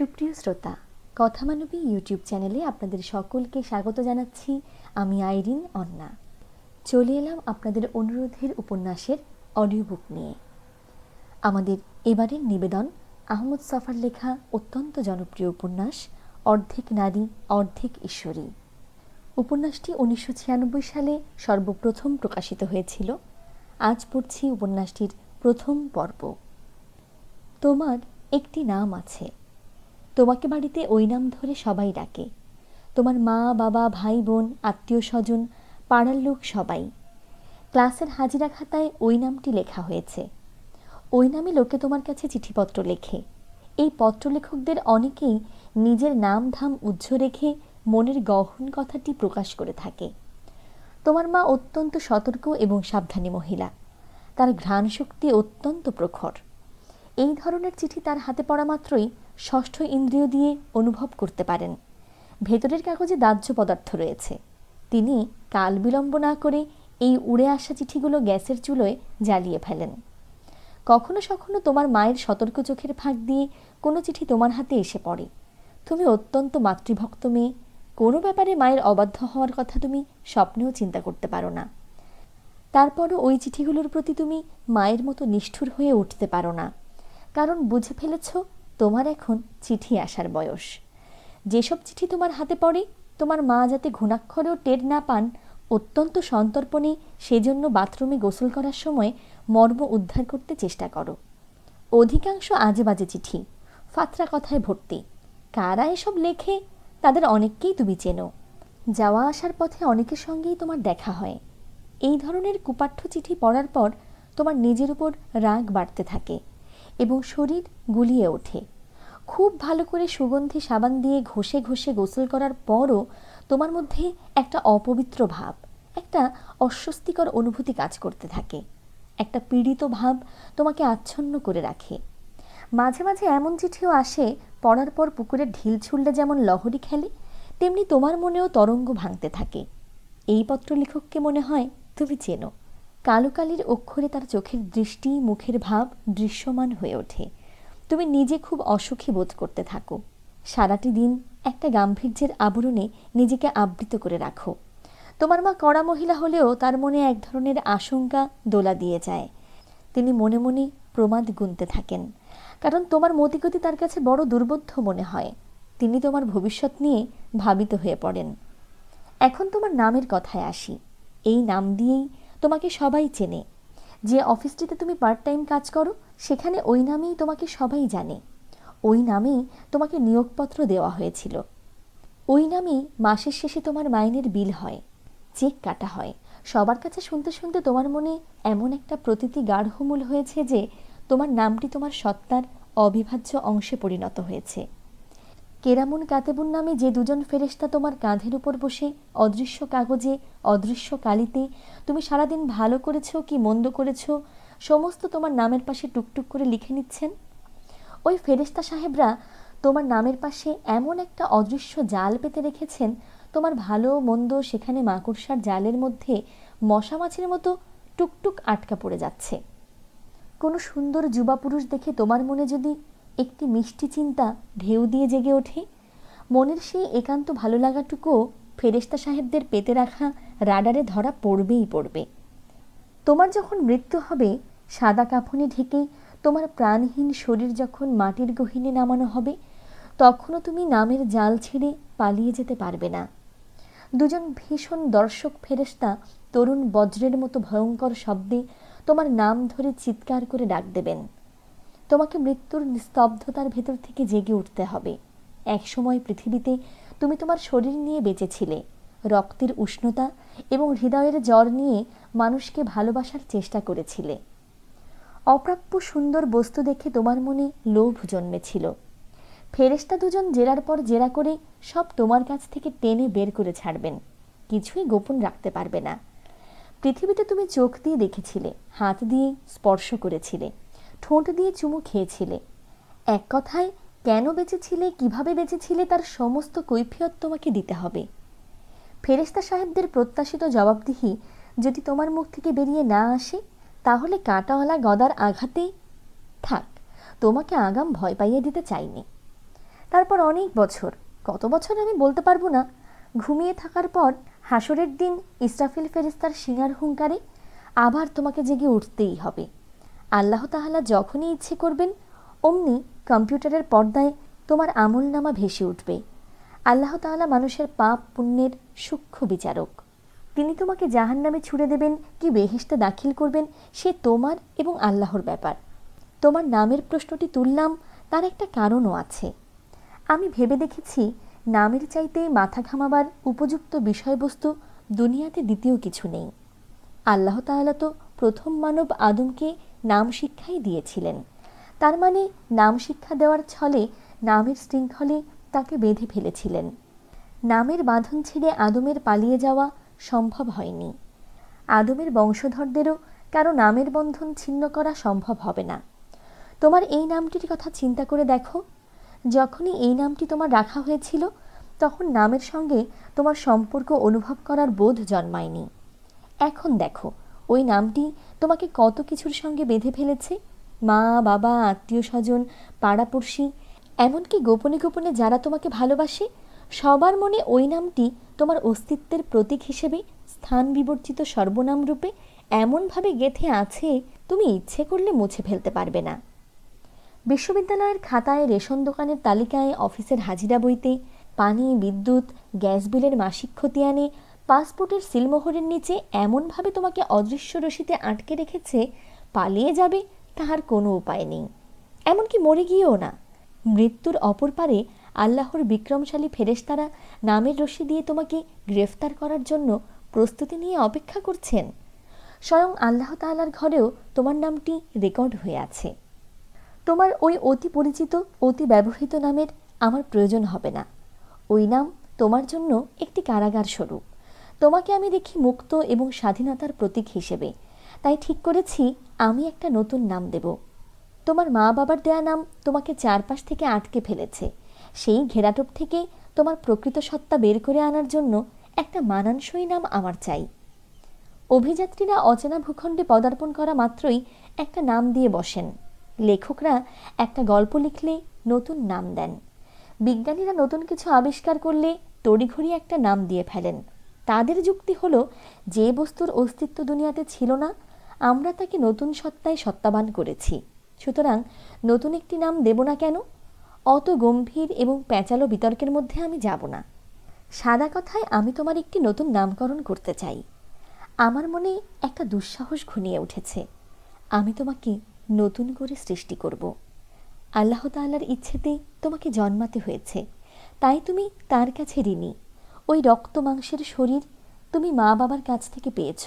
সুপ্রিয় শ্রোতা, কথামানবী ইউটিউব চ্যানেলে আপনাদের সকলকে স্বাগত জানাচ্ছি। আমি আইরিন অন্না। চলে এলাম আপনাদের অনুরোধের উপন্যাসের অডিও বুক নিয়ে। আমাদের এবারের নিবেদন আহমদ ছফার লেখা অত্যন্ত জনপ্রিয় উপন্যাস অর্ধেক নারী অর্ধেক ঈশ্বরী। উপন্যাসটি 1996 সালে সর্বপ্রথম প্রকাশিত হয়েছিল। আজ পড়ছি উপন্যাসটির প্রথম পর্ব। তোমার একটি নাম আছে, তোমাকে বাড়িতে ওই নাম ধরে সবাই ডাকে। তোমার মা, বাবা, ভাই, বোন, আত্মীয় স্বজন, পাড়ার লোক সবাই। ক্লাসের হাজিরা খাতায় ওই নামটি লেখা হয়েছে। ওই নামে লোকে তোমার কাছে চিঠিপত্র লেখে। এই পত্রলেখকদের অনেকেই নিজের নাম ধাম উজ্জ্ব রেখে মনের গহন কথাটি প্রকাশ করে থাকে। তোমার মা অত্যন্ত সতর্ক এবং সাবধানী মহিলা। তার ঘ্রাণ শক্তি অত্যন্ত প্রখর। এই ধরনের চিঠি তার হাতে পড়া মাত্রই ষষ্ঠ ইন্দ্রিয় দিয়ে অনুভব করতে পারেন ভেতরের কাগজে দাহ্য পদার্থ রয়েছে। তিনি কাল বিলম্ব না করে এই উড়ে আসা চিঠিগুলো গ্যাসের চুলোয় জ্বালিয়ে ফেলেন। কখনো কখনো তোমার মায়ের সতর্ক চোখের ফাঁক দিয়ে কোনো চিঠি তোমার হাতে এসে পড়ে। তুমি অত্যন্ত মাতৃভক্ত মেয়ে, কোনো ব্যাপারে মায়ের অবাধ্য হওয়ার কথা তুমি স্বপ্নেও চিন্তা করতে পারো না। তারপরও ওই চিঠিগুলোর প্রতি তুমি মায়ের মতো নিষ্ঠুর হয়ে উঠতে পারো না, কারণ বুঝে ফেলেছ তোমার এখন চিঠি আসার বয়স। যেসব চিঠি তোমার হাতে পড়ে তোমার মা যাতে ঘুণাক্ষরেও টের না পান, অত্যন্ত সন্তর্পণে সেজন্য বাথরুমে গোসল করার সময় মর্ম উদ্ধার করতে চেষ্টা করো। অধিকাংশ আজে বাজে চিঠি, ফাত্রা কথায় ভর্তি। কারা এসব লেখে তাদের অনেককেই তুমি চেনো। যাওয়া আসার পথে অনেকের সঙ্গেই তোমার দেখা হয়। এই ধরনের কুপাঠ্য চিঠি পড়ার পর তোমার নিজের উপর রাগ বাড়তে থাকে এবং শরীর গুলিয়ে ওঠে। খুব ভালো করে সুগন্ধি সাবান দিয়ে ঘষে ঘষে গোসল করার পরও তোমার মধ্যে একটা অপবিত্র ভাব, একটা অস্বস্তিকর অনুভূতি কাজ করতে থাকে। একটা পীড়িত ভাব তোমাকে আচ্ছন্ন করে রাখে। মাঝে মাঝে এমন চিঠিও আসে, পড়ার পর পুকুরে ঢিল ছুড়লে যেমন লহরী খেলে, তেমনি তোমার মনেও তরঙ্গ ভাঙতে থাকে। এই পত্রলেখককে মনে হয় তুমি চেনো। কালো কালির অক্ষরে তার চোখের দৃষ্টি, মুখের ভাব দৃশ্যমান হয়ে ওঠে। তুমি নিজে খুব অসুখী বোধ করতে থাকো। সারাটি দিন একটা গাম্ভীর্যের আবরণে নিজেকে আবৃত করে রাখো। তোমার মা কড়া মহিলা হলেও তার মনে এক ধরনের আশঙ্কা দোলা দিয়ে যায়। তিনি মনে মনে প্রমাদ গুনতে থাকেন, কারণ তোমার মতিগতি তার কাছে বড় দুর্বোধ্য মনে হয়। তিনি তোমার ভবিষ্যৎ নিয়ে ভাবিত হয়ে পড়েন। এখন তোমার নামের কথায় আসি। এই নাম দিয়েই তোমাকে সবাই চেনে। যে অফিসটিতে তুমি পার্ট টাইম কাজ করো সেখানে ওই নামেই তোমাকে সবাই জানে। ওই নামেই তোমাকে নিয়োগপত্র দেওয়া হয়েছিল। ওই নামেই মাসের শেষে তোমার মাইনের বিল হয়, চেক কাটা হয়। সবার কাছে শুনতে শুনতে তোমার মনে এমন একটা প্রতীতি গাঢ়মূল হয়েছে যে তোমার নামটি তোমার সত্তার অবিভাজ্য অংশে পরিণত হয়েছে। কেরামুন কাতেবুন নামে যে দুজন ফেরেশতা তোমার কাঁধের উপর বসে অদৃশ্য কাগজে অদৃশ্য কালিতে তুমি সারাদিন ভালো করেছ কি মন্দ করেছ সমস্ত তোমার নামের পাশে টুকটুক করে লিখে নিচ্ছেন, ওই ফেরেশতা সাহেবরা তোমার নামের পাশে এমন একটা অদৃশ্য জাল পেতে রেখেছেন, তোমার ভালো মন্দ সেখানে মাকড়সার জালের মধ্যে মশা মাছির মতো টুকটুক আটকা পড়ে যাচ্ছে। কোনো সুন্দর যুবা পুরুষ দেখে তোমার মনে যদি একটি মিষ্টি চিন্তা ঢেউ দিয়ে জেগে ওঠে, মনের সেই একান্ত ভালো লাগাটুকুও ফেরেশতা সাহেবদের পেতে রাখা রাডারে ধরা পড়বেই পড়বে। তোমার যখন মৃত্যু হবে, সাদা কাফনে ঢেকে তোমার প্রাণহীন শরীর যখন মাটির গহীনে নামানো হবে, তখনও তুমি নামের জাল ছেড়ে পালিয়ে যেতে পারবে না। দুজন ভীষণ দর্শক ফেরেশতা তরুণ বজ্রের মতো ভয়ঙ্কর শব্দে তোমার নাম ধরে চিৎকার করে ডাক দেবেন। তোমাকে মৃত্যুর নিস্তব্ধতার ভেতর থেকে জেগে উঠতে হবে। একসময় পৃথিবীতে তুমি তোমার শরীর নিয়ে বেঁচেছিলে, রক্তের উষ্ণতা এবং হৃদয়ের জ্বর নিয়ে মানুষকে ভালোবাসার চেষ্টা করেছিলে। অপ্রাপ্য সুন্দর বস্তু দেখে তোমার মনে লোভ জন্মেছিল। ফেরেশতা দুজন জেরার পর জেরা করে সব তোমার কাছ থেকে টেনে বের করে ছাড়বেন, কিছুই গোপন রাখতে পারবে না। পৃথিবীতে তুমি চোখ দিয়ে দেখেছিলে, হাত দিয়ে স্পর্শ করেছিলে, ঠোঁট দিয়ে চুমু খেয়েছিলে। এক কথায় কেন বেঁচেছিলে, কিভাবে বেঁচেছিলে তার সমস্ত কৈফিয়ত তোমাকে দিতে হবে। ফেরেশতা সাহেবদের প্রত্যাশিত জবাবদিহি যদি তোমার মুখ থেকে বেরিয়ে না আসে, তাহলে কাঁটাওয়ালা গদার আঘাতেই থাক, তোমাকে আগাম ভয় পাইয়ে দিতে চাইনি। তারপর অনেক বছর, কত বছর আমি বলতে পারবো না, ঘুমিয়ে থাকার পর হাসরের দিন ইসরাফিল ফেরেশতার শিঙার হুঙ্কারে আবার তোমাকে জেগে উঠতেই হবে। আল্লাহ তাআলা যখনই ইচ্ছে করবেন অমনি কম্পিউটারের পর্দায় তোমার আমলনামা ভেসে উঠবে। আল্লাহ তাআলা মানুষের পাপ পুণ্যের সূক্ষ্ম বিচারক। তিনি তোমাকে জাহান্নামে ছুড়ে দেবেন কি বেহেশতে দাখিল করবেন সে তোমার এবং আল্লাহর ব্যাপার। তোমার নামের প্রশ্নটি তুললাম, তার একটা কারণও আছে। আমি ভেবে দেখেছি নামের চাইতে মাথা ঘামাবার উপযুক্ত বিষয়বস্তু দুনিয়াতে দ্বিতীয় কিছু নেই। আল্লাহ তাআলা তো প্রথম মানব আদমকে নাম শিক্ষাই দিয়েছিলেন। তার মানে নাম শিক্ষা দেওয়ার ছলে নামের শৃঙ্খলে তাকে বেঁধে ফেলেছিলেন। নামের বাঁধন ছেড়ে আদমের পালিয়ে যাওয়া সম্ভব হয়নি। আদমের বংশধরদেরও কারো নামের বন্ধন ছিন্ন করা সম্ভব হবে না। তোমার এই নামটির কথা চিন্তা করে দেখো। যখনই এই নামটি তোমার রাখা হয়েছিল তখন নামের সঙ্গে তোমার সম্পর্ক অনুভব করার বোধ জন্মায়নি। এখন দেখো ওই নামটি তোমাকে কত কিছুর সঙ্গে বেঁধে ফেলেছে। মা, বাবা, আত্মীয় স্বজন, পাড়াপড়শি, এমনকি গোপনে গোপনে যারা তোমাকে ভালোবাসে, সবার মনে ওই নামটি তোমার অস্তিত্বের প্রতীক হিসেবে স্থান বিবর্জিত সর্বনাম রূপে এমনভাবে গেঁথে আছে তুমি ইচ্ছে করলে মুছে ফেলতে পারবে না। বিশ্ববিদ্যালয়ের খাতায়, রেশন দোকানের তালিকায়, অফিসের হাজিরা বইতে, পানি, বিদ্যুৎ, গ্যাস বিলের মাসিক খতিয়ানে, পাসপোর্টের সিলমোহরের নিচে এমনভাবে তোমাকে অদৃশ্য রশিতে আটকে রেখেছে, পালিয়ে যাবে তাহার কোনো উপায় নেই। এমনকি মরে গিয়েও না। মৃত্যুর অপর পারে আল্লাহর বিক্রমশালী ফেরেশতারা নামের রশি দিয়ে তোমাকে গ্রেফতার করার জন্য প্রস্তুতি নিয়ে অপেক্ষা করছেন। স্বয়ং আল্লাহ তাআলার ঘরেও তোমার নামটি রেকর্ড হয়ে আছে। তোমার ওই অতি পরিচিত, অতি ব্যবহৃত নামের আমার প্রয়োজন হবে না। ওই নাম তোমার জন্য একটি কারাগার স্বরূপ। তোমাকে আমি দেখি মুক্ত এবং স্বাধীনতার প্রতীক হিসেবে, তাই ঠিক করেছি আমি একটা নতুন নাম দেব। তোমার মা বাবার দেয়া নাম তোমাকে চারপাশ থেকে আটকে ফেলেছে। সেই ঘেরাটোপ থেকে তোমার প্রকৃত সত্তা বের করে আনার জন্য একটা মানানসই নাম আমার চাই। অভিযাত্রীরা অচেনা ভূখণ্ডে পদার্পণ করা মাত্রই একটা নাম দিয়ে বসেন। লেখকরা একটা গল্প লিখলে নতুন নাম দেন। বিজ্ঞানীরা নতুন কিছু আবিষ্কার করলে তড়িঘড়ি একটা নাম দিয়ে ফেলেন। তাদের যুক্তি হলো, যে বস্তুর অস্তিত্ব দুনিয়াতে ছিল না আমরা তাকে নতুন সত্তায় সত্তাবান করেছি, সুতরাং নতুন একটি নাম দেব না কেন? অত গম্ভীর এবং প্যাঁচালো বিতর্কের মধ্যে আমি যাব না। সাদা কথায় আমি তোমার একটি নতুন নামকরণ করতে চাই। আমার মনে একটা দুঃসাহস ঘনিয়ে উঠেছে। আমি তোমাকে নতুন করে সৃষ্টি করব। আল্লাহ তাআলার ইচ্ছেতে তোমাকে জন্মাতে হয়েছে, তাই তুমি তার কাছে ঋণী। ওই রক্ত মাংসের শরীর তুমি মা বাবার কাছ থেকে পেয়েছ।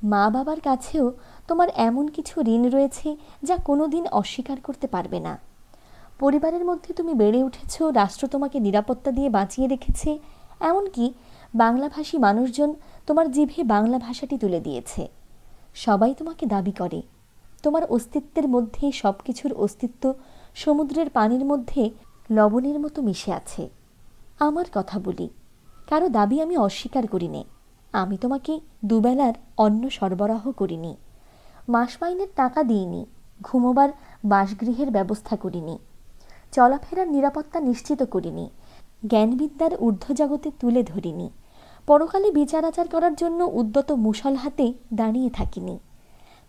মা বাবার কাছেও তোমার এমন কিছু ঋণ রয়েছে যা কোনোদিন অস্বীকার করতে পারবে না। পরিবারের মধ্যে তুমি বেড়ে উঠেছ, রাষ্ট্র তোমাকে নিরাপত্তা দিয়ে বাঁচিয়ে রেখেছে, এমনকি বাংলাভাষী মানুষজন তোমার জিভে বাংলা ভাষাটি তুলে দিয়েছে। সবাই তোমাকে দাবি করে। তোমার অস্তিত্বের মধ্যে সব কিছুর অস্তিত্ব সমুদ্রের পানির মধ্যে লবণের মতো মিশে আছে। আমার কথা বলি, কারো দাবি আমি অস্বীকার করি নে। আমি তোমাকে দুবেলার অন্ন সরবরাহ করিনি, মাস মাইনের টাকা দিইনি, ঘুমোবার বাসগৃহের ব্যবস্থা করিনি, চলাফেরার নিরাপত্তা নিশ্চিত করিনি, জ্ঞানবিদ্যার ঊর্ধ্বজগতে তুলে ধরিনি, পরকালে বিচার আচার করার জন্য উদ্যত মুষল হাতে দাঁড়িয়ে থাকিনি।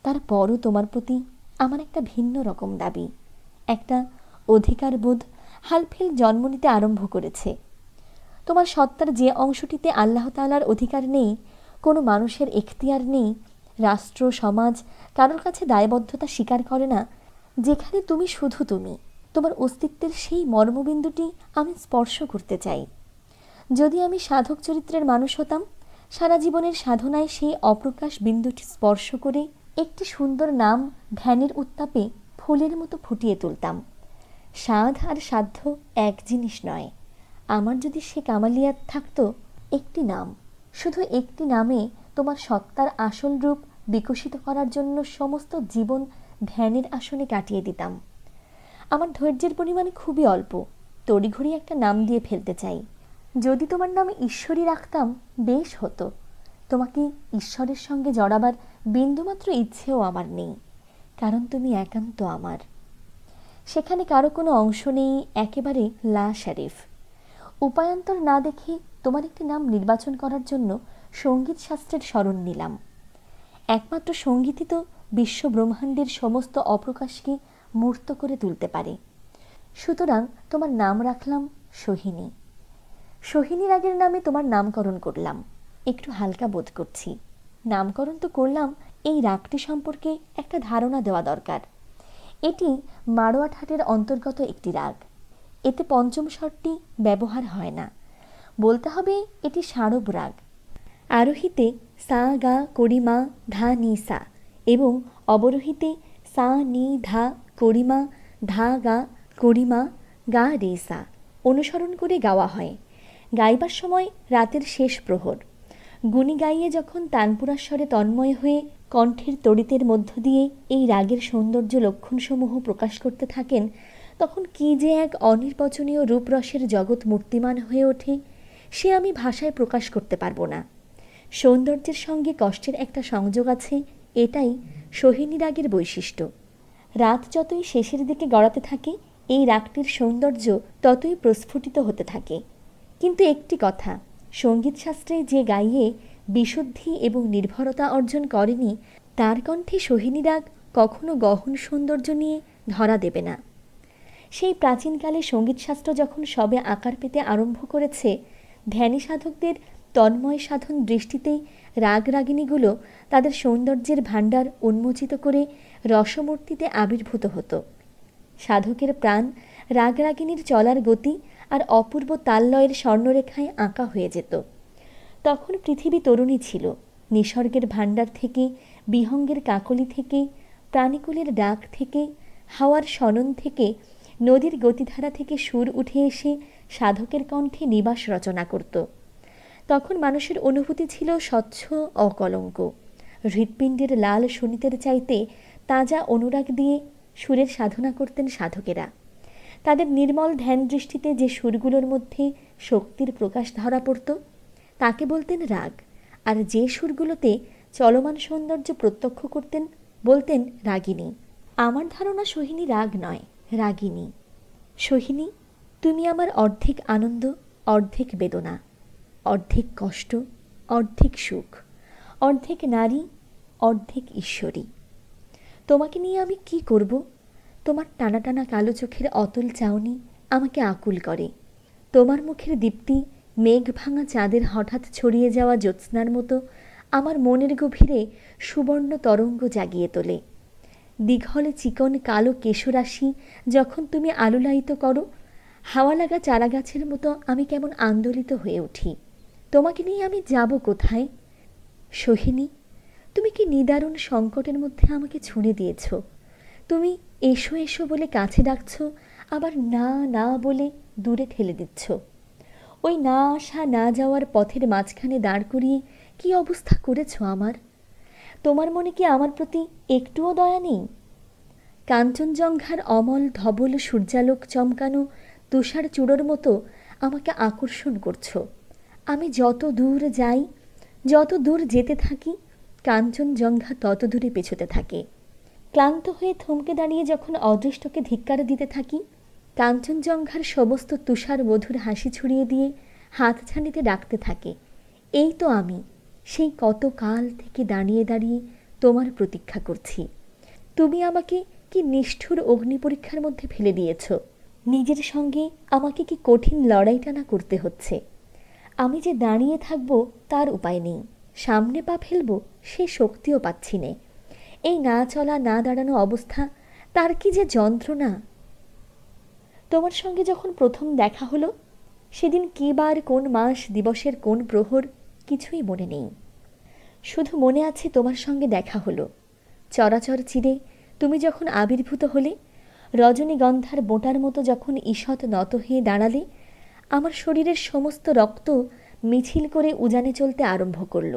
তারপরও তোমার প্রতি আমার একটা ভিন্ন রকম দাবি, একটা অধিকারবোধ হালফিল জন্ম নিতে আরম্ভ করেছে। তোমার সত্তার যে অংশটিতে আল্লাহ তাআলার অধিকার নেই, কোনো মানুষের এখতিয়ার নেই, রাষ্ট্র সমাজ কারোর কাছে দায়বদ্ধতা স্বীকার করে না, যেখানে তুমি শুধু তুমি, তোমার অস্তিত্বের সেই মর্মবিন্দুটি আমি স্পর্শ করতে চাই। যদি আমি সাধক চরিত্রের মানুষ হতাম, সারা জীবনের সাধনায় সেই অপ্রকাশ বিন্দুটি স্পর্শ করে একটি সুন্দর নাম ধ্যানের উত্তাপে ফুলের মতো ফুটিয়ে তুলতাম। সাধ আর সাধ্য এক জিনিস নয়। আমার যদি সে কামালিয়াত থাকতো, একটি নাম, শুধু একটি নামে তোমার সত্তার আসল রূপ বিকশিত করার জন্য সমস্ত জীবন ধ্যানের আসনে কাটিয়ে দিতাম। আমার ধৈর্যের পরিমাণ খুবই অল্প, তড়িঘড়ি একটা নাম দিয়ে ফেলতে চাই। যদি তোমার নামে ঈশ্বরী রাখতাম বেশ হতো। তোমাকে ঈশ্বরের সঙ্গে জড়াবার বিন্দুমাত্র ইচ্ছেও আমার নেই, কারণ তুমি একান্ত আমার। সেখানে কারো কোনো অংশ নেই, একেবারে লা শরীফ। উপায়ান্তর না দেখে তোমার একটি নাম নির্বাচন করার জন্য সঙ্গীত শাস্ত্রের শরণ নিলাম। একমাত্র সঙ্গীতই তো বিশ্ব ব্রহ্মাণ্ডের সমস্ত অপ্রকাশকে মূর্ত করে তুলতে পারে। সুতরাং তোমার নাম রাখলাম সোহিনী। সোহিনী রাগের নামে তোমার নামকরণ করলাম। একটু হালকা বোধ করছি। নামকরণ তো করলাম, এই রাগটি সম্পর্কে একটা ধারণা দেওয়া দরকার। এটি মারোয়া ঠাটের অন্তর্গত একটি রাগ। এতে পঞ্চম স্বরটি ব্যবহার হয় না, বলতে হবে এটি ষাড়ব রাগ। আরোহীতে সা গা করিমা ধা নি সা এবং অবরোহীতে সা নি ধা করিমা ধা গা করিমা গা রে সা অনুসরণ করে গাওয়া হয়। গাইবার সময় রাতের শেষ প্রহর গুণী গাইয়ে যখন তানপুরাস্বরে তন্ময় হয়ে কণ্ঠের তড়িতের মধ্য দিয়ে এই রাগের সৌন্দর্য লক্ষণসমূহ প্রকাশ করতে থাকেন, তখন কি যে এক অনির্বচনীয় রূপরসের জগৎ মূর্তিমান হয়ে ওঠে, সে আমি ভাষায় প্রকাশ করতে পারবো না। সৌন্দর্যের সঙ্গে কষ্টের একটা সংযোগ আছে, এটাই সোহিনী রাগের বৈশিষ্ট্য। রাত যতই শেষের দিকে গড়াতে থাকে, এই রাগটির সৌন্দর্য ততই প্রস্ফুটিত হতে থাকে। কিন্তু একটি কথা, সঙ্গীতশাস্ত্রে যে গাইয়ে বিশুদ্ধি এবং নির্ভরতা অর্জন করেনি, তার কণ্ঠে সোহিনী রাগ কখনো গহন সৌন্দর্য নিয়ে ধরা দেবে না। সেই প্রাচীনকালে সঙ্গীতশাস্ত্র যখন সবে আকার পেতে আরম্ভ করেছে, ধ্যানী সাধকদের তন্ময় সাধন দৃষ্টিতেই রাগ রাগিণীগুলো তাদের সৌন্দর্যের ভাণ্ডার উন্মোচিত করে রসমূর্তিতে আবির্ভূত হতো। সাধকের প্রাণ রাগ রাগিণীর চলার গতি আর অপূর্ব তাললয়ের স্বর্ণরেখায় আঁকা হয়ে যেত। তখন পৃথিবী তরুণী ছিল। নিসর্গের ভাণ্ডার থেকে, বিহঙ্গের কাকলি থেকে, প্রাণীকুলের ডাক থেকে, হাওয়ার সনন থেকে, নদীর গতিধারা থেকে সুর উঠে এসে সাধকের কণ্ঠে নিবাস রচনা করত। তখন মানুষের অনুভূতি ছিল স্বচ্ছ অকলঙ্ক। হৃৎপিণ্ডের লাল শোণিতের চাইতে তাজা অনুরাগ দিয়ে সুরের সাধনা করতেন সাধকেরা। তাদের নির্মল ধ্যান দৃষ্টিতে যে সুরগুলোর মধ্যে শক্তির প্রকাশ ধরা পড়ত, তাকে বলতেন রাগ। আর যে সুরগুলোতে চলমান সৌন্দর্য প্রত্যক্ষ করতেন, বলতেন রাগিনী। আমার ধারণা সোহিনী রাগ নয়, রাগিনী। সোহিনী, তুমি আমার অর্ধেক আনন্দ, অর্ধেক বেদনা, অর্ধেক কষ্ট, অর্ধেক সুখ, অর্ধেক নারী, অর্ধেক ঈশ্বরী। তোমাকে নিয়ে আমি কি করব? তোমার টানা টানা কালো চোখের অতল চাউনি আমাকে আকুল করে। তোমার মুখের দীপ্তি মেঘ ভাঙা চাঁদের হঠাৎ ছড়িয়ে যাওয়া জ্যোৎস্নার মতো আমার মনের গভীরে সুবর্ণ তরঙ্গ জাগিয়ে তোলে। দীঘলে চিকন কালো কেশরাশি যখন তুমি আলুলায়িত করো, হাওয়া লাগা চারাগাছের মতো আমি কেমন আন্দোলিত হয়ে উঠি। তোমাকে নিয়ে আমি যাব কোথায়? সোহিনী, তুমি কি নিদারুণ সংকটের মধ্যে আমাকে ছুঁড়ে দিয়েছ। তুমি এসো এসো বলে কাছে ডাকছ, আবার না না বলে দূরে ঠেলে দিচ্ছ। ওই না আসা না যাওয়ার পথের মাঝখানে দাঁড় করিয়ে কি অবস্থা করেছ আমার। তোমার মনে কি আমার প্রতি একটুও দয়া নেই? কাঞ্চনজঙ্ঘার অমল ধবল সূর্যালোক চমকানো তুষার চূড়োর মতো আমাকে আকর্ষণ করছ। আমি যত দূর যাই, যত দূর যেতে থাকি, কাঞ্চনজঙ্ঘা তত দূরে পেছোতে থাকে। ক্লান্ত হয়ে থমকে দাঁড়িয়ে যখন অদৃষ্টকে ধিক্কার দিতে থাকি, কাঞ্চনজঙ্ঘার সমস্ত তুষার মধুর হাসি ছড়িয়ে দিয়ে হাতছানিতে ডাকতে থাকে, এই তো আমি, সেই কত কাল থেকে দাঁড়িয়ে দাঁড়িয়ে তোমার প্রতীক্ষা করছি। তুমি আমাকে কি নিষ্ঠুর অগ্নি পরীক্ষার মধ্যে ফেলে দিয়েছ। নিজের সঙ্গে আমাকে কি কঠিন লড়াইটা না করতে হচ্ছে। আমি যে দাঁড়িয়ে থাকবো তার উপায় নেই, সামনে পা ফেলবো সে শক্তিও পাচ্ছি নে। এই না চলা না দাঁড়ানো অবস্থা, তার কি যে যন্ত্রণা। তোমার সঙ্গে যখন প্রথম দেখা হলো, সেদিন কী বার, কোন মাস, দিবসের কোন প্রহর, কিছুই মনে নেই। শুধু মনে আছে তোমার সঙ্গে দেখা হলো। চরাচর চিরে তুমি যখন আবির্ভূত হলে, রজনীগন্ধার বোঁটার মতো যখন ঈষৎ নত হয়ে দাঁড়ালে, আমার শরীরের সমস্ত রক্ত মিছিল করে উজানে চলতে আরম্ভ করল।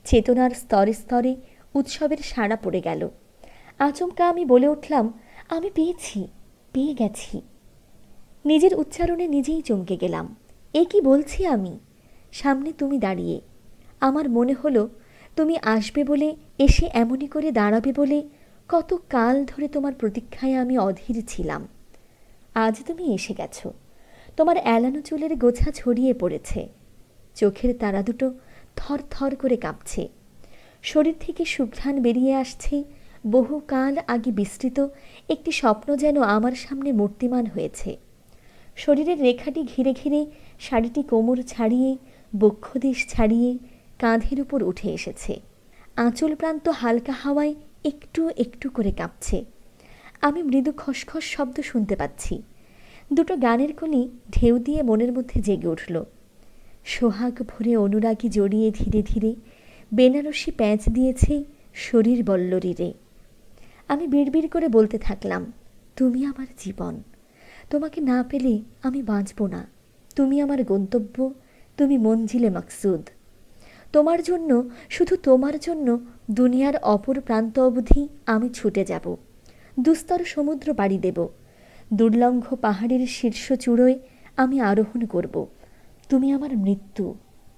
চেতনার স্তরে স্তরে উৎসবের সাড়া পড়ে গেল। আচমকা আমি বলে উঠলাম, আমি পেয়েছি, পেয়ে গেছি। নিজের উচ্চারণে নিজেই চমকে গেলাম। এ কি বলছি আমি? সামনে তুমি দাঁড়িয়ে। আমার মনে হলো তুমি আসবে বলে, এসে এমনই করে দাঁড়াবে বলে কত কাল ধরে তোমার প্রতীক্ষায় আমি অধীর ছিলাম। আজ তুমি এসে গেছো। তোমার এলানো চুলের গোছা ছড়িয়ে পড়েছে, চোখের তারা দুটো থর থর করে কাঁপছে, শরীর থেকে সুঘ্রাণ বেরিয়ে আসছে। বহুকাল আগে বিস্তৃত একটি স্বপ্ন যেন আমার সামনে মূর্তিমান হয়েছে। শরীরের রেখাটি ঘিরে ঘিরে শাড়িটি কোমর ছাড়িয়ে, বক্ষদেশ ছাড়িয়ে কাঁধের উপর উঠে এসেছে। আঁচল প্রান্ত হালকা হাওয়ায় একটু একটু করে কাঁপছে। আমি মৃদু খসখস শব্দ শুনতে পাচ্ছি। দুটো গানের কলি ঢেউ দিয়ে মনের মধ্যে জেগে উঠল। সোহাগ ভরে অনুরাগী জড়িয়ে ধীরে ধীরে বেনারসি প্যাঁচ দিয়েছে শরীর বল্লরীরে। আমি বিড়বিড় করে বলতে থাকলাম, তুমি আমার জীবন, তোমাকে না পেলে আমি বাঁচব না। তুমি আমার গন্তব্য, তুমি মঞ্জিলে মাকসুদ। তোমার জন্য, শুধু তোমার জন্য দুনিয়ার অপর প্রান্ত অবধি আমি ছুটে যাব। দুস্তর সমুদ্র পাড়ি দেব, দুর্লঙ্ঘ পাহাড়ের শীর্ষ চূড়োয় আমি আরোহণ করব। তুমি আমার মৃত্যু,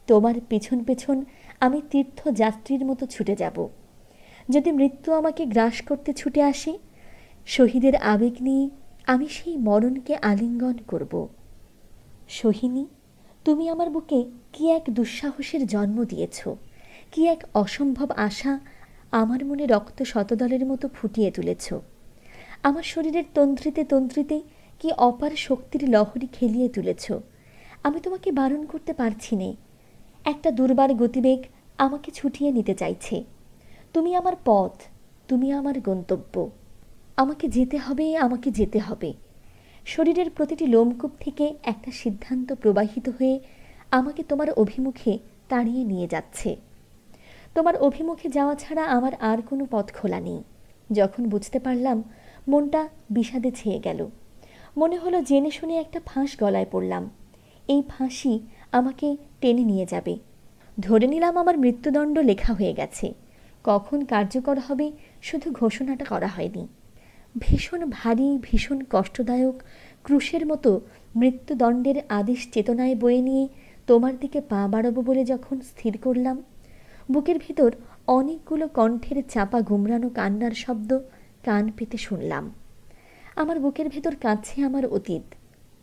তোমার পেছন পেছন আমি তীর্থযাত্রীর মতো ছুটে যাব। যদি মৃত্যু আমাকে গ্রাস করতে ছুটে আসে, শহীদের আবেগ নিয়ে আমি সেই মরণকে আলিঙ্গন করব। সোহিনী, তুমি আমার বুকে কি এক দুঃসাহসের জন্ম দিয়েছ, কি এক অসম্ভব আশা আমার মনে রক্ত শতদলের মতো ফুটিয়ে তুলেছ। আমার শরীরের তন্ত্রিতে তন্ত্রিতে কি অপার শক্তির লহরী খেলিয়ে তুলেছ। আমি তোমাকে বারণ করতে পারছি নে। একটা দুর্বার গতিবেগ আমাকে ছুটিয়ে নিতে চাইছে। তুমি আমার পথ, তুমি আমার গন্তব্য। আমাকে যেতে হবে, আমাকে যেতে হবে। শরীরের প্রতিটি লোমকূপ থেকে একটা সিদ্ধান্ত প্রবাহিত হয়ে আমাকে তোমার অভিমুখে তাড়িয়ে নিয়ে যাচ্ছে। তোমার অভিমুখে যাওয়া ছাড়া আমার আর কোনো পথ খোলা নেই। যখন বুঝতে পারলাম, মনটা বিষাদে ছেয়ে গেল। মনে হলো জেনে শুনে একটা ফাঁস গলায় পড়লাম। এই ফাঁসি আমাকে টেনে নিয়ে যাবে। ধরে নিলাম আমার মৃত্যুদণ্ড লেখা হয়ে গেছে। কখন কার্যকর হবে শুধু ঘোষণাটা করা হয়নি। ভীষণ ভারী, ভীষণ কষ্টদায়ক ক্রুশের মতো মৃত্যুদণ্ডের আদেশ চেতনায় বয়ে নিয়ে তোমার দিকে পা বাড়াবো বলে যখন স্থির করলাম, বুকের ভিতর অনেকগুলো কণ্ঠের চাপা গুমরানো কান্নার শব্দ কান পেতে শুনলাম। আমার বুকের ভেতর কাঁদছে আমার অতীত।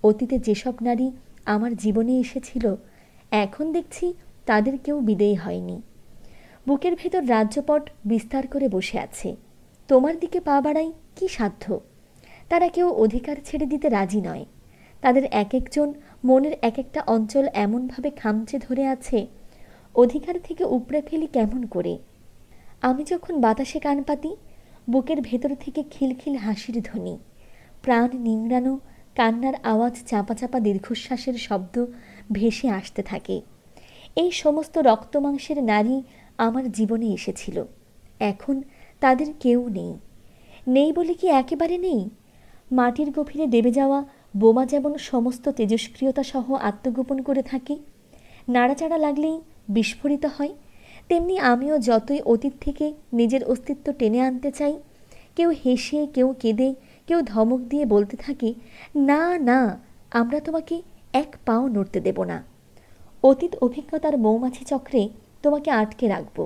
অতীতে যেসব নারী আমার জীবনে এসেছিল, এখন দেখছি তাদের কেউ বিদেয় হয়নি। বুকের ভেতর রাজ্যপট বিস্তার করে বসে আছে। তোমার দিকে পা বাড়াই কি সাধ্য? তারা কেউ অধিকার ছেড়ে দিতে রাজি নয়। তাদের এক একজন মনের এক একটা অঞ্চল এমনভাবে খামচে ধরে আছে, অধিকার থেকে উপড়ে ফেলি কেমন করে? আমি যখন বাতাসে কান পাতি, বুকের ভেতর থেকে খিলখিল হাসির ধ্বনি, প্রাণ নিংড়ানো কান্নার আওয়াজ, চাপা চাপা দীর্ঘশ্বাসের শব্দ ভেসে আসতে থাকে। এই সমস্ত রক্তমাংসের নারী আমার জীবনে এসেছিল। এখন তাদের কেউ নেই। নেই বলে কি একেবারে নেই? মাটির গভীরে দেবে যাওয়া বোমা যেমন সমস্ত তেজস্ক্রিয়তা সহ আত্মগোপন করে থাকে, নাড়াচাড়া লাগলেই বিস্ফোরিত হয়, তেমনি আমিও যতই অতীত থেকে নিজের অস্তিত্ব টেনে আনতে চাই, কেউ হেসে, কেউ কেঁদে, কেউ ধমক দিয়ে বলতে থাকে, না না, আমরা তোমাকে এক পাও নড়তে দেব না। অতীত অভিজ্ঞতার মৌমাছি চক্রে তোমাকে আটকে রাখব।